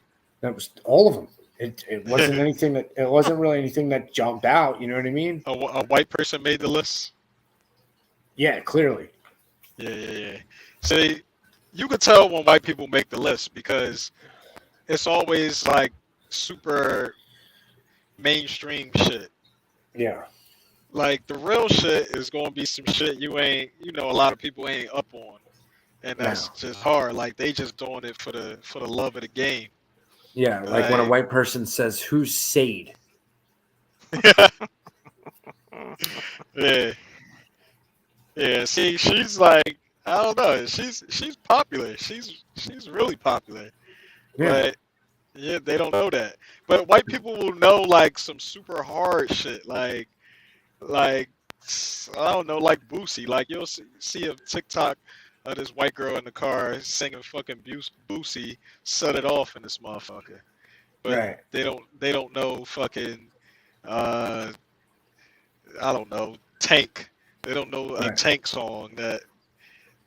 C: That was all of them. It wasn't anything that it wasn't really anything that jumped out. You know what I mean?
D: A white person made the list.
C: Yeah, clearly.
D: Yeah. See, you could tell when white people make the list because it's always like super mainstream shit.
C: Yeah.
D: Like the real shit is going to be some shit a lot of people ain't up on, and that's just hard. Like they just doing it for the love of the game.
C: Yeah, like when a white person says, "Who's Sade?"
D: Yeah, yeah. See, she's like, I don't know. She's popular. She's really popular.
C: Yeah.
D: But yeah, they don't know that. But white people will know like some super hard shit, like I don't know, like Boosie. Like you'll see a TikTok of this white girl in the car singing fucking Boosie, "Set It Off" in this motherfucker. But
C: Right.
D: they don't know fucking uh I don't know, Tank. They don't know a
C: Right.
D: Tank song that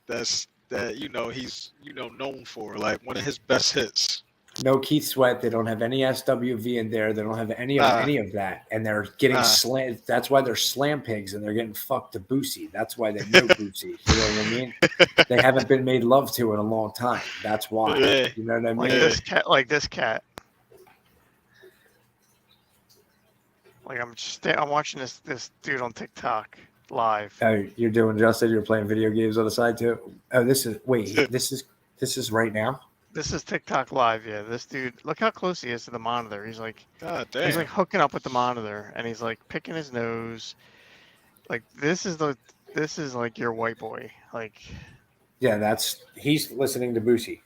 D: he's known for, like one of his best hits.
C: No Keith Sweat. They don't have any SWV in there. They don't have any
D: Nah.
C: of that, and they're getting
D: Nah.
C: slam. That's why they're slam pigs, and they're getting fucked to Boosie. That's why they know Boosie. You know what I mean? They haven't been made love to in a long time. That's why.
D: Yeah.
C: You know what I mean?
B: Like
D: Yeah.
B: this cat. Like this cat. Like I'm watching this dude on TikTok live.
C: Oh, you're doing Justin. You're playing video games on the side too. Oh, this is this is right now.
B: This is TikTok live. Yeah, this dude. Look how close he is to the monitor. He's like
D: God
B: he's
D: damn.
B: like hooking up with the monitor, and he's like picking his nose. Like this is like your white boy. Like
C: Yeah, he's listening to Boosie.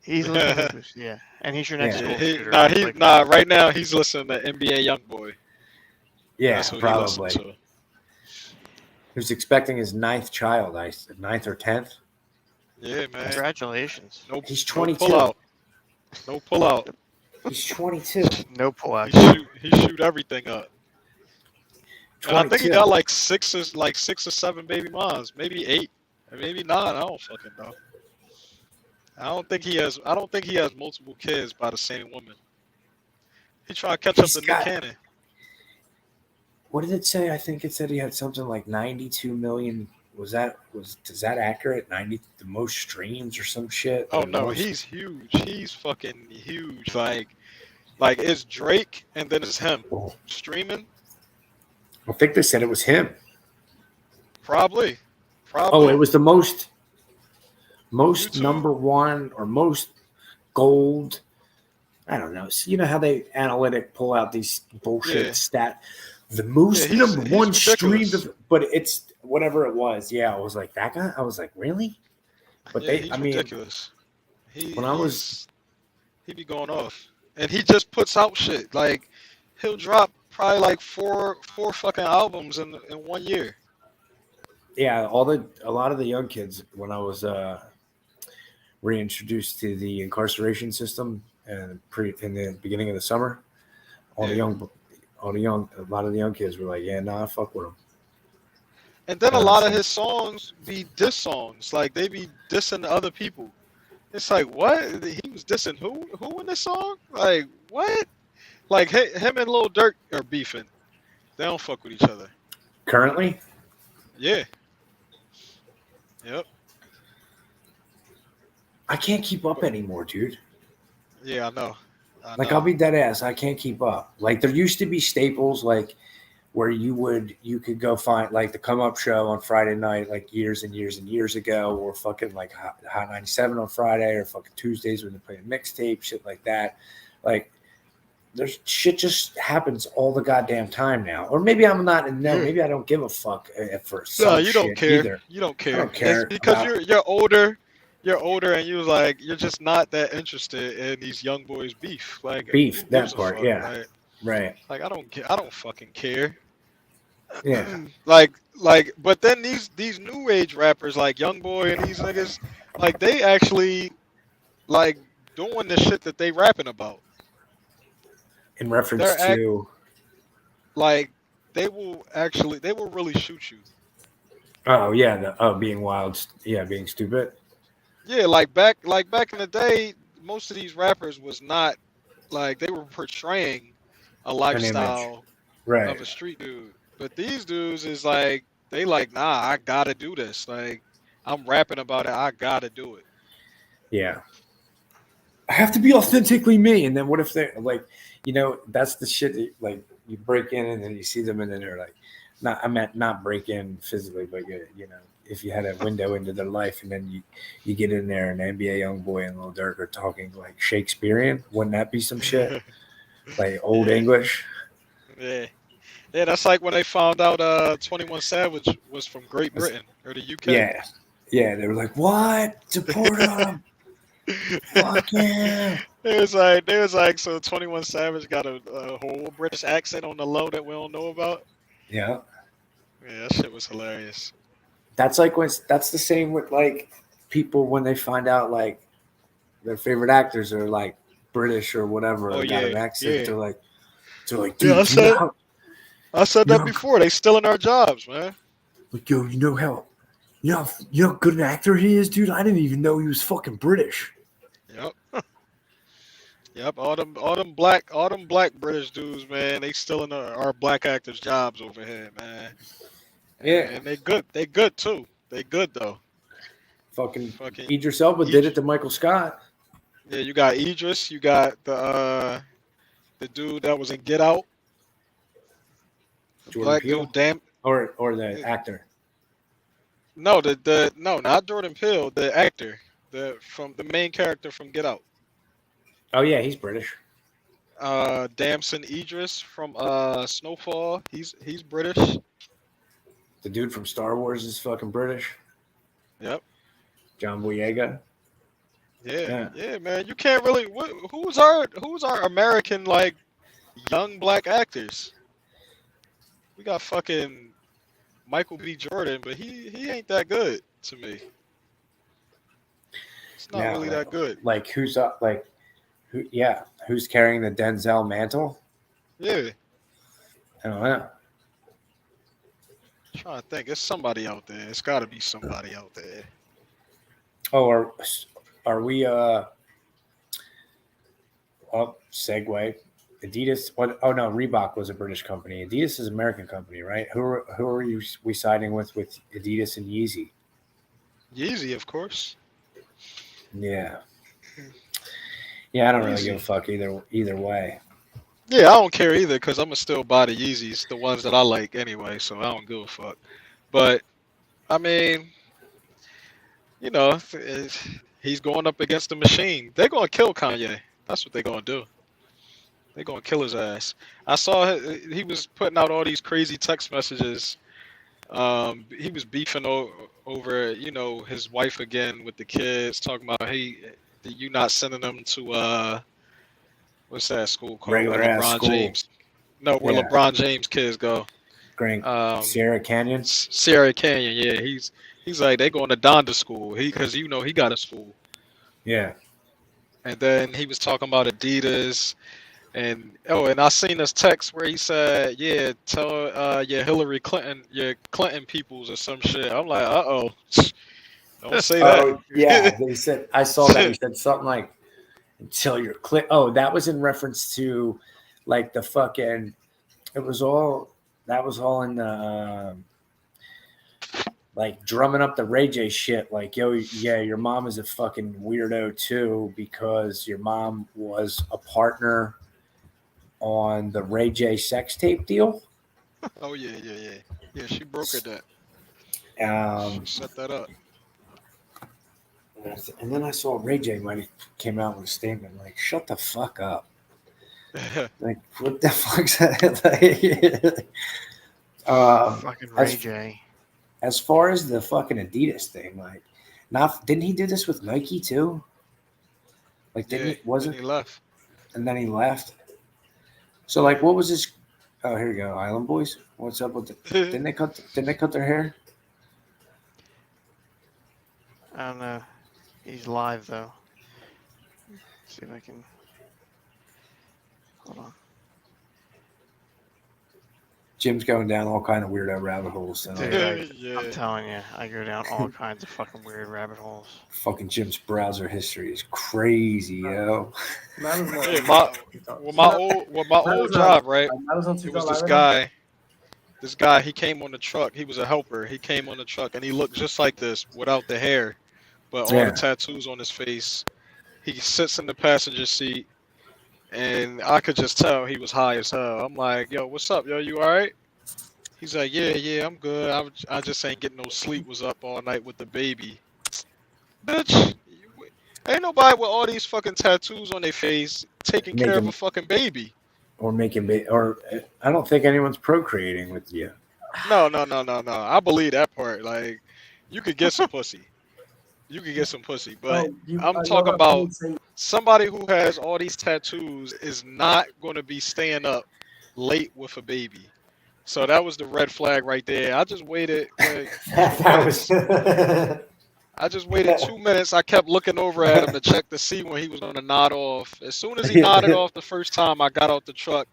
B: he's listening to this. Yeah, and he's your next
C: Yeah.
B: school
D: He,
B: shooter.
D: nah,
B: It's
D: he,
B: like-
D: nah, right now he's listening to NBA YoungBoy.
C: Yeah,
D: That's who he
C: probably.
D: listens to.
C: Who's expecting his ninth child? Ninth or 10th?
D: Yeah, man.
B: Congratulations.
D: No,
C: He's
D: no
C: 22.
D: pull out. No pull out.
C: He's 22.
B: No pull out.
D: He shoot everything up. And I think he
C: 22.
D: got like six or seven baby moms, maybe 8, or maybe 9. I don't fucking know. I don't think he has multiple kids by the same woman. He trying to catch up
C: He's
D: to Nick
C: got-
D: Cannon.
C: What did it say? I think it said he had something like 92 million. Is that accurate? 90, the most streams or some shit?
D: Oh
C: The
D: no,
C: most-
D: he's huge. He's fucking huge. Like it's Drake and then it's him
C: Oh,
D: streaming.
C: I think they said it was him.
D: Probably.
C: Oh, it was the most
D: YouTube.
C: number one or most gold. I don't know. So you know how they analytic pull out these bullshit
D: Yeah.
C: stat. The most
D: Yeah, he's
C: number one streamed,
D: ridiculous.
C: but it's whatever it was. Yeah, I was like that guy. I was like, really? But
D: Yeah, he's
C: I mean,
D: ridiculous. He be going off, and he just puts out shit. Like he'll drop probably like four fucking albums in 1 year.
C: yeah, a lot of the young kids when I was reintroduced to the incarceration system and in the beginning of the summer, a lot of the young kids were like, yeah, nah, fuck with him.
D: And then a lot of his songs be diss songs. Like they be dissing other people. It's like what? He was dissing who in this song? Like what? Like him and Lil Durk are beefing. They don't fuck with each other.
C: Currently,
D: Yeah. Yep.
C: I can't keep up anymore, dude.
D: Yeah, I know.
C: Like I'll be dead ass. I can't keep up. Like there used to be staples like where you could go find like the Come Up Show on Friday night, like years and years and years ago, or fucking like Hot 97 on Friday, or fucking Tuesdays when they play a mixtape, shit like that. Like there's shit just happens all the goddamn time now. Or maybe I'm not in there. Maybe I don't give a fuck for some
D: No, you don't
C: shit
D: care.
C: either.
D: You don't care.
C: I don't care
D: It's because
C: about-
D: you're older. You're older, and you're just not that interested in these young boys' beef. Like
C: Beef,
D: who
C: that
D: gives a
C: part,
D: fuck?
C: yeah. Right.
D: Like I don't care. I don't fucking care.
C: Yeah.
D: Like, but then these new age rappers like YoungBoy and these niggas, like they actually like doing the shit that they rapping about.
C: In reference
D: They're
C: to
D: Like they will really shoot you.
C: being wild, being stupid.
D: Yeah, like back in the day, most of these rappers was not like they were portraying a lifestyle
C: Right.
D: of a street dude. But these dudes is like they like, nah, I gotta do this. Like I'm rapping about it, I gotta do it.
C: Yeah. I have to be authentically me. And then what if they're like, that's the shit that, like, you break in and then you see them and then they're like, not break in physically, but if you had a window into their life and then you get in there and NBA YoungBoy and Lil Durk are talking like Shakespearean, wouldn't that be some shit? Like old
D: Yeah.
C: English?
D: Yeah. Yeah, that's like when they found out 21 Savage was from Great Britain or the UK.
C: Yeah, yeah. They were like, "What? Deport him? Fuck yeah!"
D: They was like, so 21 Savage got a whole British accent on the low that we don't know about.
C: Yeah,
D: Yeah, that shit was hilarious.
C: that's like that's the same with like people when they find out like their favorite actors are like British or whatever
D: Oh
C: or got an
D: yeah,
C: accent.
D: yeah,
C: They're like,
D: yeah.
C: dude, do you know how?
D: I said
C: You
D: that
C: know,
D: before. They still in our jobs, man.
C: like, yo, you know how good an actor he is, dude. I didn't even know he was fucking British.
D: Yep, yep. All them black British dudes, man. They still in our black actors' jobs over here, man.
C: Yeah,
D: And they good. They good too. They good though.
C: fucking
D: Fucking
C: Idris Elba did it to Michael Scott.
D: yeah. You got Idris. You got the dude that was in Get Out. The
C: Jordan
D: black
C: Peele
D: dude. Damn.
C: or the actor.
D: No, no, not Jordan Peele. The actor. The main character from Get Out.
C: Oh yeah, he's British.
D: Damson Idris from Snowfall. He's British.
C: The dude from Star Wars is fucking British.
D: Yep.
C: John Boyega.
D: Yeah, man. You can't really. Who's our American like young black actors? We got fucking Michael B. Jordan, but he ain't that good to me. It's not
C: Yeah,
D: really that good.
C: Like who's up? Like who? Yeah, who's carrying the Denzel mantle?
D: Yeah.
C: I don't know.
D: Trying to think. It's somebody out there. It's got to be somebody out there.
C: Oh, are we? Segue. Adidas. What? Oh no, Reebok was a British company. Adidas is an American company, right? Who are we siding with Adidas and Yeezy?
D: Yeezy, of course.
C: Yeah. Yeah, I don't really
D: Yeezy.
C: give a fuck either way.
D: Yeah, I don't care either because I'm gonna still buy the Yeezys, the ones that I like anyway. So I don't give a fuck. But I mean, you know, he's going up against the machine. They're gonna kill Kanye. That's what they're gonna do. They're gonna kill his ass. I saw he was putting out all these crazy text messages. He was beefing over, you know, his wife again with the kids, talking about you not sending them to what's that school called?
C: Regular
D: Where
C: ass
D: LeBron
C: school.
D: James. No, where
C: Yeah.
D: LeBron James kids go.
C: Great.
D: Um,
C: Sierra Canyon.
D: Sierra Canyon. Yeah, he's like they going to Donda school. Because you know he got a school.
C: Yeah.
D: And then he was talking about Adidas. And I seen this text where he said, "Yeah, tell your Hillary Clinton, your Clinton peoples or some shit." I'm like, "Uh-oh, don't say that."
C: Oh yeah, they said I saw that. He said something like, "Until you're clear." Oh, that was in reference to like the fucking. That was all in the like drumming up the Ray J shit. Like, yo, yeah, your mom is a fucking weirdo too because your mom was a partner on the Ray J sex tape deal.
D: Oh yeah. She brokered that. She set that up.
C: And then I saw Ray J might have came out with a statement like, "Shut the fuck up." Like, what the fuck's that?
B: Fucking Ray J.
C: As far as the fucking Adidas thing, like, didn't he do this with Nike too? Like, wasn't
D: he left?
C: And then he left. So, like, what was his? Oh, here we go, Island Boys. What's up with it? Didn't they cut their hair?
B: I don't know. He's live though. Let's see if I can. Hold on.
C: Jim's going down all kind of weirdo rabbit holes. So
B: Dude,
D: Yeah.
B: I'm telling you, I go down all kinds of fucking weird rabbit holes.
C: fucking Jim's browser history is crazy, yo.
D: Hey, my old job, right? It was this guy. This guy, he came on the truck. He was a helper. He came on the truck and he looked just like this without the hair, but all
C: Yeah.
D: the tattoos on his face. He sits in the passenger seat, and I could just tell he was high as hell. I'm like, "Yo, what's up, yo? You all right?" He's like, "Yeah, I'm good. I just ain't getting no sleep. Was up all night with the baby." Bitch, ain't nobody with all these fucking tattoos on their face taking care of a fucking baby.
C: or or I don't think anyone's procreating with you.
D: No. I believe that part. Like, you could get some pussy. You could get some pussy, but I'm talking about somebody who has all these tattoos is not going to be staying up late with a baby. So that was the red flag right there. I just waited like 2 minutes. I just waited 2 minutes. I kept looking over at him to check to see when he was going to nod off. As soon as he nodded off the first time, I got out the truck,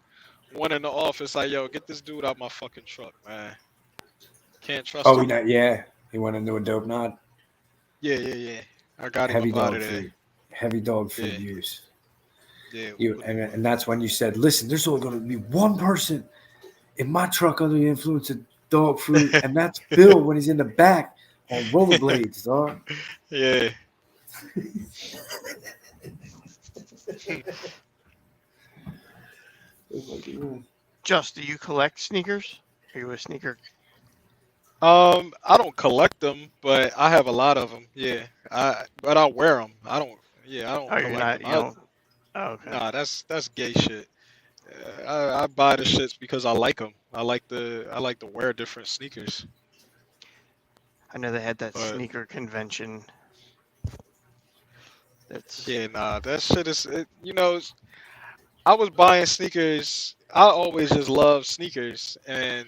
D: went in the office, like, yo, get this dude out my fucking truck, man. Can't trust him.
C: Yeah. He went into a dope nod.
D: Yeah. I got him
C: Heavy
D: up out
C: dog
D: of there.
C: food. Heavy dog food
D: Yeah.
C: use.
D: Yeah.
C: And that's when you said, listen, there's only going to be one person in my truck under the influence of dog food, and that's Bill when he's in the back on rollerblades, dog.
D: Yeah.
B: Just, do you collect sneakers? Are you a sneaker?
D: I don't collect them, but I have a lot of them. Yeah. But I wear them. I don't. Yeah, I don't
B: Oh, you're
D: collect
B: not.
D: them.
B: You don't. Oh, okay.
D: Nah, that's gay shit. I buy the shits because I like them. I like to wear different sneakers.
B: I know they had that
D: But-
B: sneaker convention. That's
D: Yeah, nah, that shit is. I was buying sneakers. I always just loved sneakers, and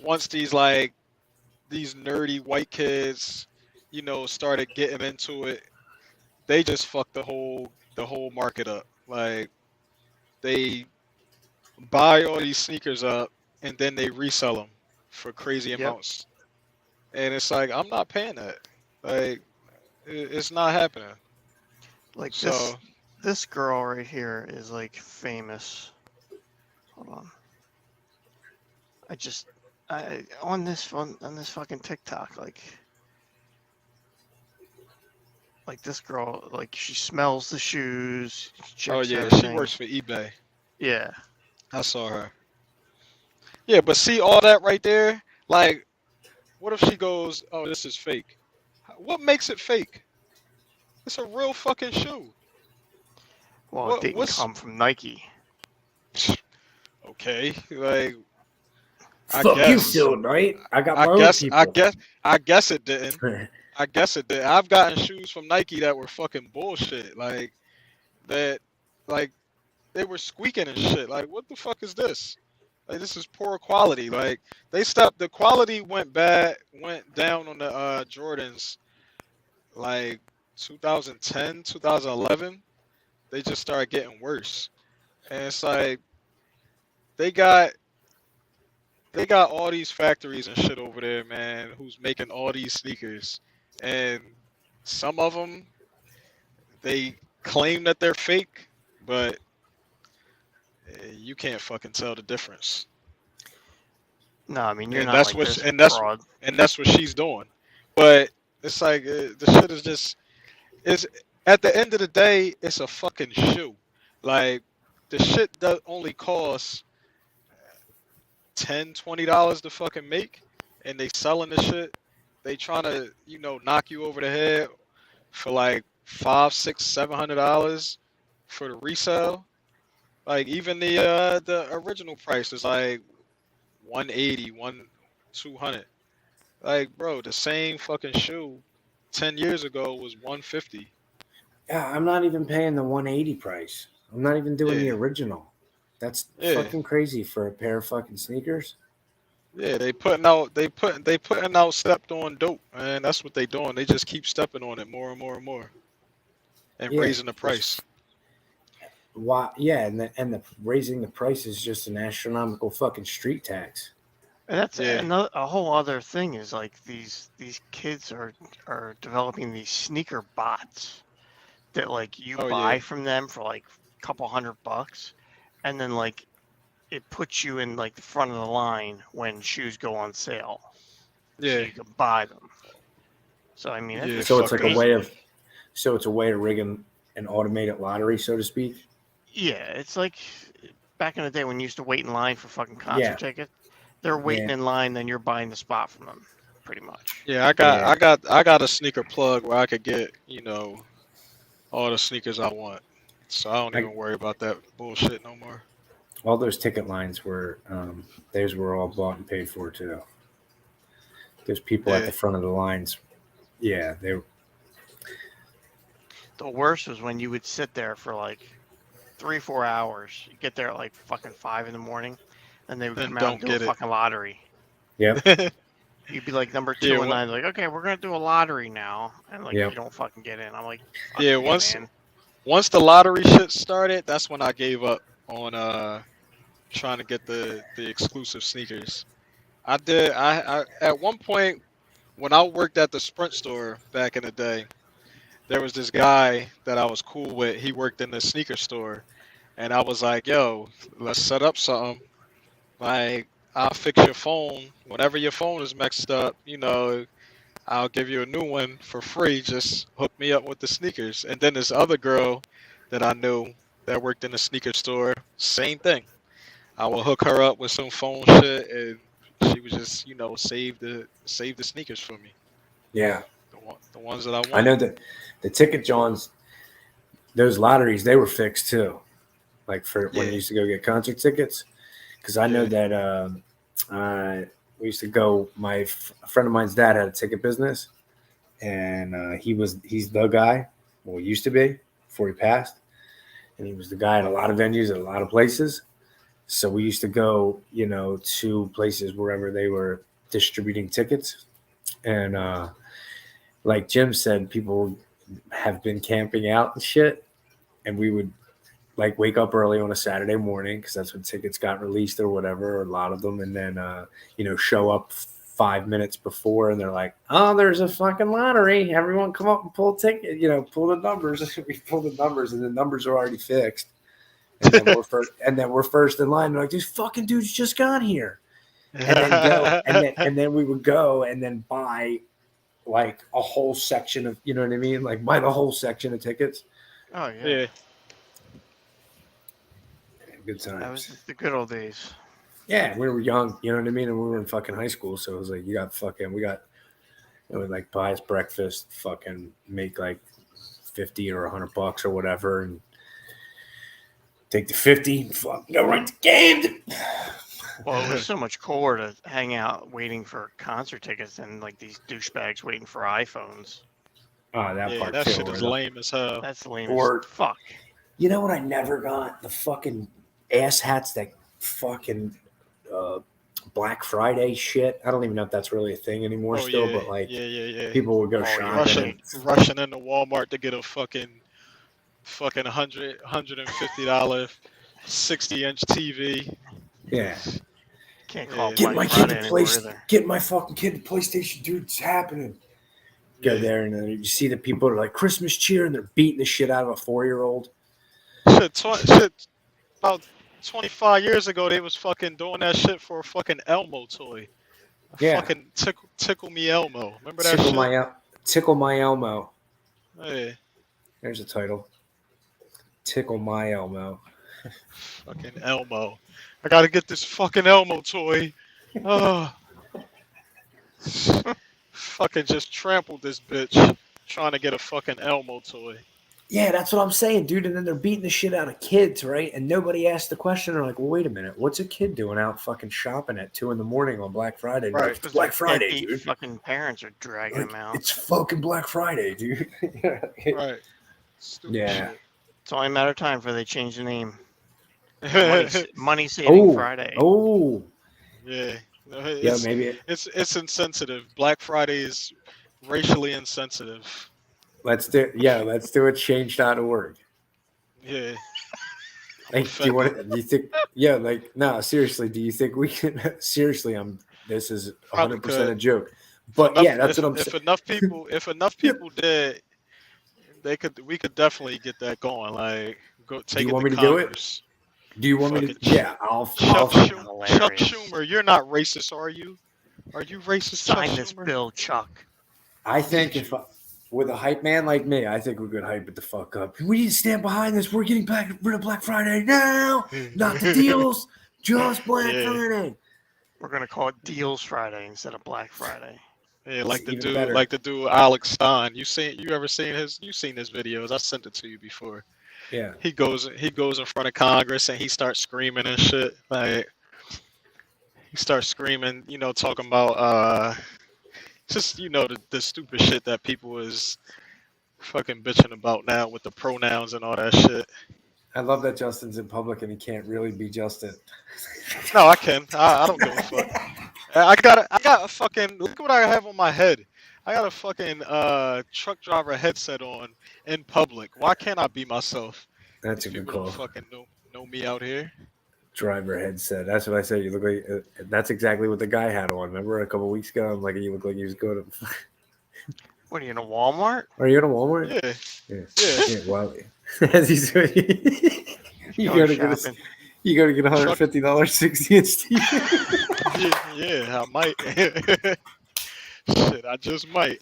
D: once these nerdy white kids, started getting into it, they just fucked the whole market up. Like, they buy all these sneakers up and then they resell them for crazy
B: Yep.
D: amounts, and it's like, I'm not paying that. Like, it's not happening.
B: like
D: So
B: this girl right here is like famous. Hold on. I on this fucking TikTok, like this girl, like, she smells the shoes. She checks
D: oh yeah,
B: everything.
D: she works for eBay.
B: Yeah.
D: I saw her. Yeah, but see all that right there? Like, what if she goes, oh, this is fake? What makes it fake? It's a real fucking shoe.
B: Well, it didn't
D: what's-
B: come from Nike.
D: Okay, like, I
C: Fuck you,
D: guess.
C: still, right? I got my
D: I
C: own
D: guess
C: people.
D: I guess it didn't. I guess it did. I've gotten shoes from Nike that were fucking bullshit. Like, that, like, they were squeaking and shit. Like, what the fuck is this? Like, this is poor quality. Like, the quality went down on the Jordans, like 2010, 2011. They just started getting worse. And it's like, they got all these factories and shit over there, man, who's making all these sneakers. And some of them, they claim that they're fake, but you can't fucking tell the difference.
B: No, I mean, you're
D: And
B: not
D: that's
B: like
D: what-
B: this
D: and that's-
B: broad.
D: And that's what she's doing. But it's like, the shit is just, at the end of the day, it's a fucking shoe. Like, the shit that only costs $10, $20 to fucking make, and they selling the shit. They trying to, knock you over the head for like $500, $600, $700 for the resale. Like, even the original price is like $180, $200. Like, bro, the same fucking shoe 10 years ago was $150.
C: Yeah, I'm not even paying the 180 price. I'm not even doing the
D: Yeah.
C: original. That's
D: Yeah.
C: fucking crazy for a pair of fucking sneakers.
D: Yeah, they putting out stepped on dope, and that's what they doing. They just keep stepping on it more and more and more, and
C: Yeah,
D: raising the price.
C: Why? Yeah, and the raising the price is just an astronomical fucking street tax.
B: And that's
D: Yeah.
B: a whole other thing is, like, these kids are developing these sneaker bots that, like, you
D: Oh,
B: buy
D: yeah.
B: from them for like a couple $100, and then, like, it puts you in like the front of the line when shoes go on sale. So
D: Yeah,
B: you can buy them. So I mean,
D: Yeah,
C: So it's like
D: fuck
C: a way of, rig an automated lottery, so to speak.
B: yeah, it's like back in the day when you used to wait in line for fucking concert
C: Yeah.
B: tickets. They're waiting
C: Yeah.
B: in line, then you're buying the spot from them, pretty much.
D: yeah. I got a sneaker plug where I could get all the sneakers I want, so I don't
C: I-
D: even worry about that bullshit no more.
C: all those ticket lines were those were all bought and paid for too. Those people at
D: Yeah.
C: the front of the lines, yeah, they were.
B: The worst was when you would sit there for like 3-4 hours. You get there at like fucking 5 in the morning, and they would
D: And
B: come out
D: don't
B: and do a
D: get it.
B: fucking lottery.
C: Yep.
B: You'd be like number 2
D: Yeah,
B: and
D: what-
B: nine, like, okay, we're gonna do a lottery now, and like
C: Yep.
B: you don't fucking get in. I'm like,
D: Yeah,
B: okay,
D: once
B: man.
D: once the lottery shit started, that's when I gave up on trying to get the exclusive sneakers. I did. I at one point when I worked at the Sprint store back in the day, there was this guy that I was cool with. He worked in the sneaker store, and I was like, "Yo, let's set up something. Like, I'll fix your phone. Whenever your phone is messed up, I'll give you a new one for free. Just hook me up with the sneakers." And then this other girl that I knew that worked in the sneaker store, same thing. I will hook her up with some phone shit, and she would just, save the sneakers for me.
C: Yeah,
D: The ones that I want.
C: I know that the ticket Johns, those lotteries, they were fixed too. Like for when
D: Yeah.
C: you used to go get concert tickets, because I know
D: Yeah.
C: that we used to go. A friend of mine's dad had a ticket business, and he's the guy. Well, he used to be before he passed, and he was the guy at a lot of venues at a lot of places. So we used to go, to places wherever they were distributing tickets, and like Jim said, people have been camping out and shit, and we would like wake up early on a Saturday morning because that's when tickets got released or whatever, or a lot of them, and then show up 5 minutes before, and they're like, "Oh, there's a fucking lottery! Everyone, come up and pull a ticket! Pull the numbers." We pull the numbers, and the numbers are already fixed, and then we're first. And then we're first in line. They're like, "These fucking dudes just got here," and then go, and then we would go and then buy like a whole section of, you know what I mean, like buy the whole section of tickets.
B: Oh yeah.
D: Yeah.
C: Good times.
B: That was the good old days.
C: Yeah, we were young, you know what I mean? And we were in fucking high school. So it was like, it would like buy us breakfast, fucking make like 50 or $100 or whatever, and take the 50 and fucking go right to game.
B: Well, it was so much cooler to hang out waiting for concert tickets than like these douchebags waiting for iPhones.
C: Oh, that
D: Yeah,
C: part
D: that
C: too,
D: shit is
C: or
D: lame as hell.
B: That's lame
C: Or-
B: as fuck.
C: You know what I never got? The fucking ass hats that fucking Black Friday shit. I don't even know if that's really a thing anymore still,
D: yeah.
C: but like
D: yeah.
C: people would go
B: Oh, yeah.
C: shopping.
D: Rushing into Walmart to get a fucking $150 60-inch TV.
C: Yeah.
B: Can't call
D: Yeah.
B: it
C: Get
B: Black
C: my kid
B: Friday
C: to
B: anymore
C: place.
B: either.
C: Get my fucking kid to PlayStation, dude. It's happening. Go
D: Yeah.
C: there, and then you see the people are like Christmas cheer, and they're beating the shit out of a 4-year-old.
D: Shit, about 25 years ago, they was fucking doing that shit for a fucking Elmo toy.
C: Yeah.
D: Fucking tickle me Elmo. Remember that shit?
C: Tickle my Elmo.
D: Hey,
C: There's a title. Tickle my Elmo.
D: fucking Elmo. I gotta get this fucking Elmo toy. Oh. Fucking just trampled this bitch trying to get a fucking Elmo toy.
C: Yeah, that's what I'm saying, dude. And then they're beating the shit out of kids, right? And nobody asked the question. They're like, well, wait a minute. What's a kid doing out fucking shopping at 2 a.m. on Black Friday? They're
D: Right.
C: like, it's Black Friday,
B: Deadbeat
C: dude.
B: fucking parents are dragging
C: Like,
B: them out.
C: it's fucking Black Friday, dude.
D: Right. Stupid
C: Yeah.
B: It's only a matter of time before they change the name.
D: shit.
B: Money saving Friday.
C: Oh,
D: Yeah. No,
C: yeah,
D: It's,
C: maybe
D: it's insensitive. Black Friday is racially insensitive.
C: let's do it. Change.org.
D: Yeah.
C: Like, do you want to, do you think, yeah, like, no, seriously, do you think we can, seriously, this is
D: Probably
C: 100% a
D: could.
C: joke. But yeah, that's what I'm
D: If
C: saying.
D: enough people did, we could definitely get that going. Like, go take
C: you
D: it
C: want
D: to
C: me to do it?
D: Congress.
C: Do you want me to?
D: Fucking
C: Yeah, I'll
D: Chuck
B: fucking hilarious.
D: Schumer, you're not racist, are you? Are you racist,
B: Sign
D: Chuck
B: this
D: Schumer?
B: bill, Chuck.
C: I think with a hype man like me, I think we could hype it the fuck up. We need to stand behind this. We're getting back rid of Black Friday now. Not the deals, just Black
D: Yeah.
C: Friday.
B: We're gonna call it Deals Friday instead of Black Friday.
D: Yeah, like the
C: even
D: dude,
C: better.
D: Alex Stein. You seen his videos? I sent it to you before.
C: Yeah.
D: He goes in front of Congress and he starts screaming and shit. Like he starts screaming, talking about just the stupid shit that people is fucking bitching about now with the pronouns and all that shit.
C: I love that Justin's in public and he can't really be Justin.
D: No, I can. I don't give a fuck. I got a fucking, look what I have on my head. I got a fucking truck driver headset on in public. Why can't I be myself?
C: That's a
D: These
C: good
D: people
C: call.
D: don't fucking know me out here.
C: Driver headset. That's what I said. You look like. That's exactly what the guy had on. Remember a couple weeks ago? I'm like, you look like he was going to.
B: What are you in a Walmart?
C: Are you in a Walmart?
D: Yeah.
C: Yeah.
D: Yeah.
C: Well, as he's you
B: Going
C: gotta get
B: shopping.
C: you gotta get $150 60-inch TV.
D: Yeah, I might. Shit, I just might.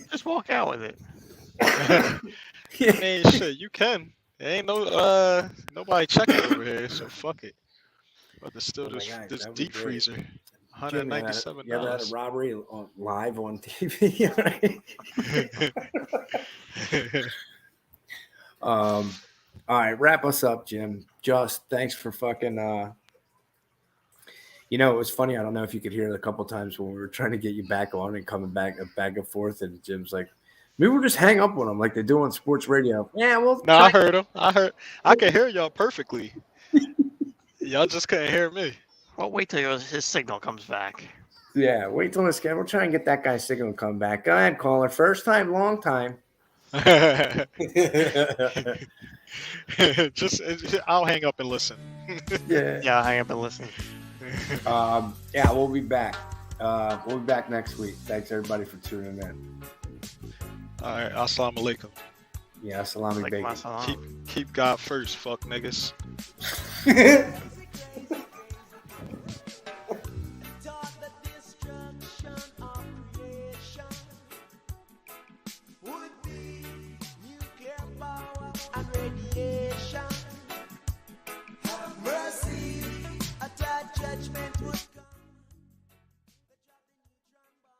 B: Just walk out with it.
D: I mean, shit, you can. There ain't no nobody checking over here, so fuck it. But there's still
C: Oh my
D: this
C: God,
D: this
C: that would be
D: deep
C: great.
D: freezer,
C: Jim,
D: $197.
C: you ever had a robbery live on TV? All right, wrap us up, Jim. Just thanks for fucking. It was funny. I don't know if you could hear it a couple times when we were trying to get you back on and coming back and forth, and Jim's like, maybe we'll just hang up on him like they do on sports radio. Yeah, well,
D: No, I heard him. I can hear y'all perfectly. Y'all just couldn't hear me.
B: Well, wait till his signal comes back.
C: Yeah, wait till this guy. We'll try and get that guy's signal to come back. Go ahead, caller. First time, long time.
D: just I'll hang up and listen.
C: Yeah.
B: Yeah, I'll hang up and listen.
C: Yeah, we'll be back. We'll be back next week. Thanks everybody for tuning in.
D: All right, assalamu alaikum.
C: Yeah, salami
B: Like
C: bacon.
B: my salam.
D: Keep God first, fuck niggas.
E: Taught the destruction of creation would be nuclear power and radiation.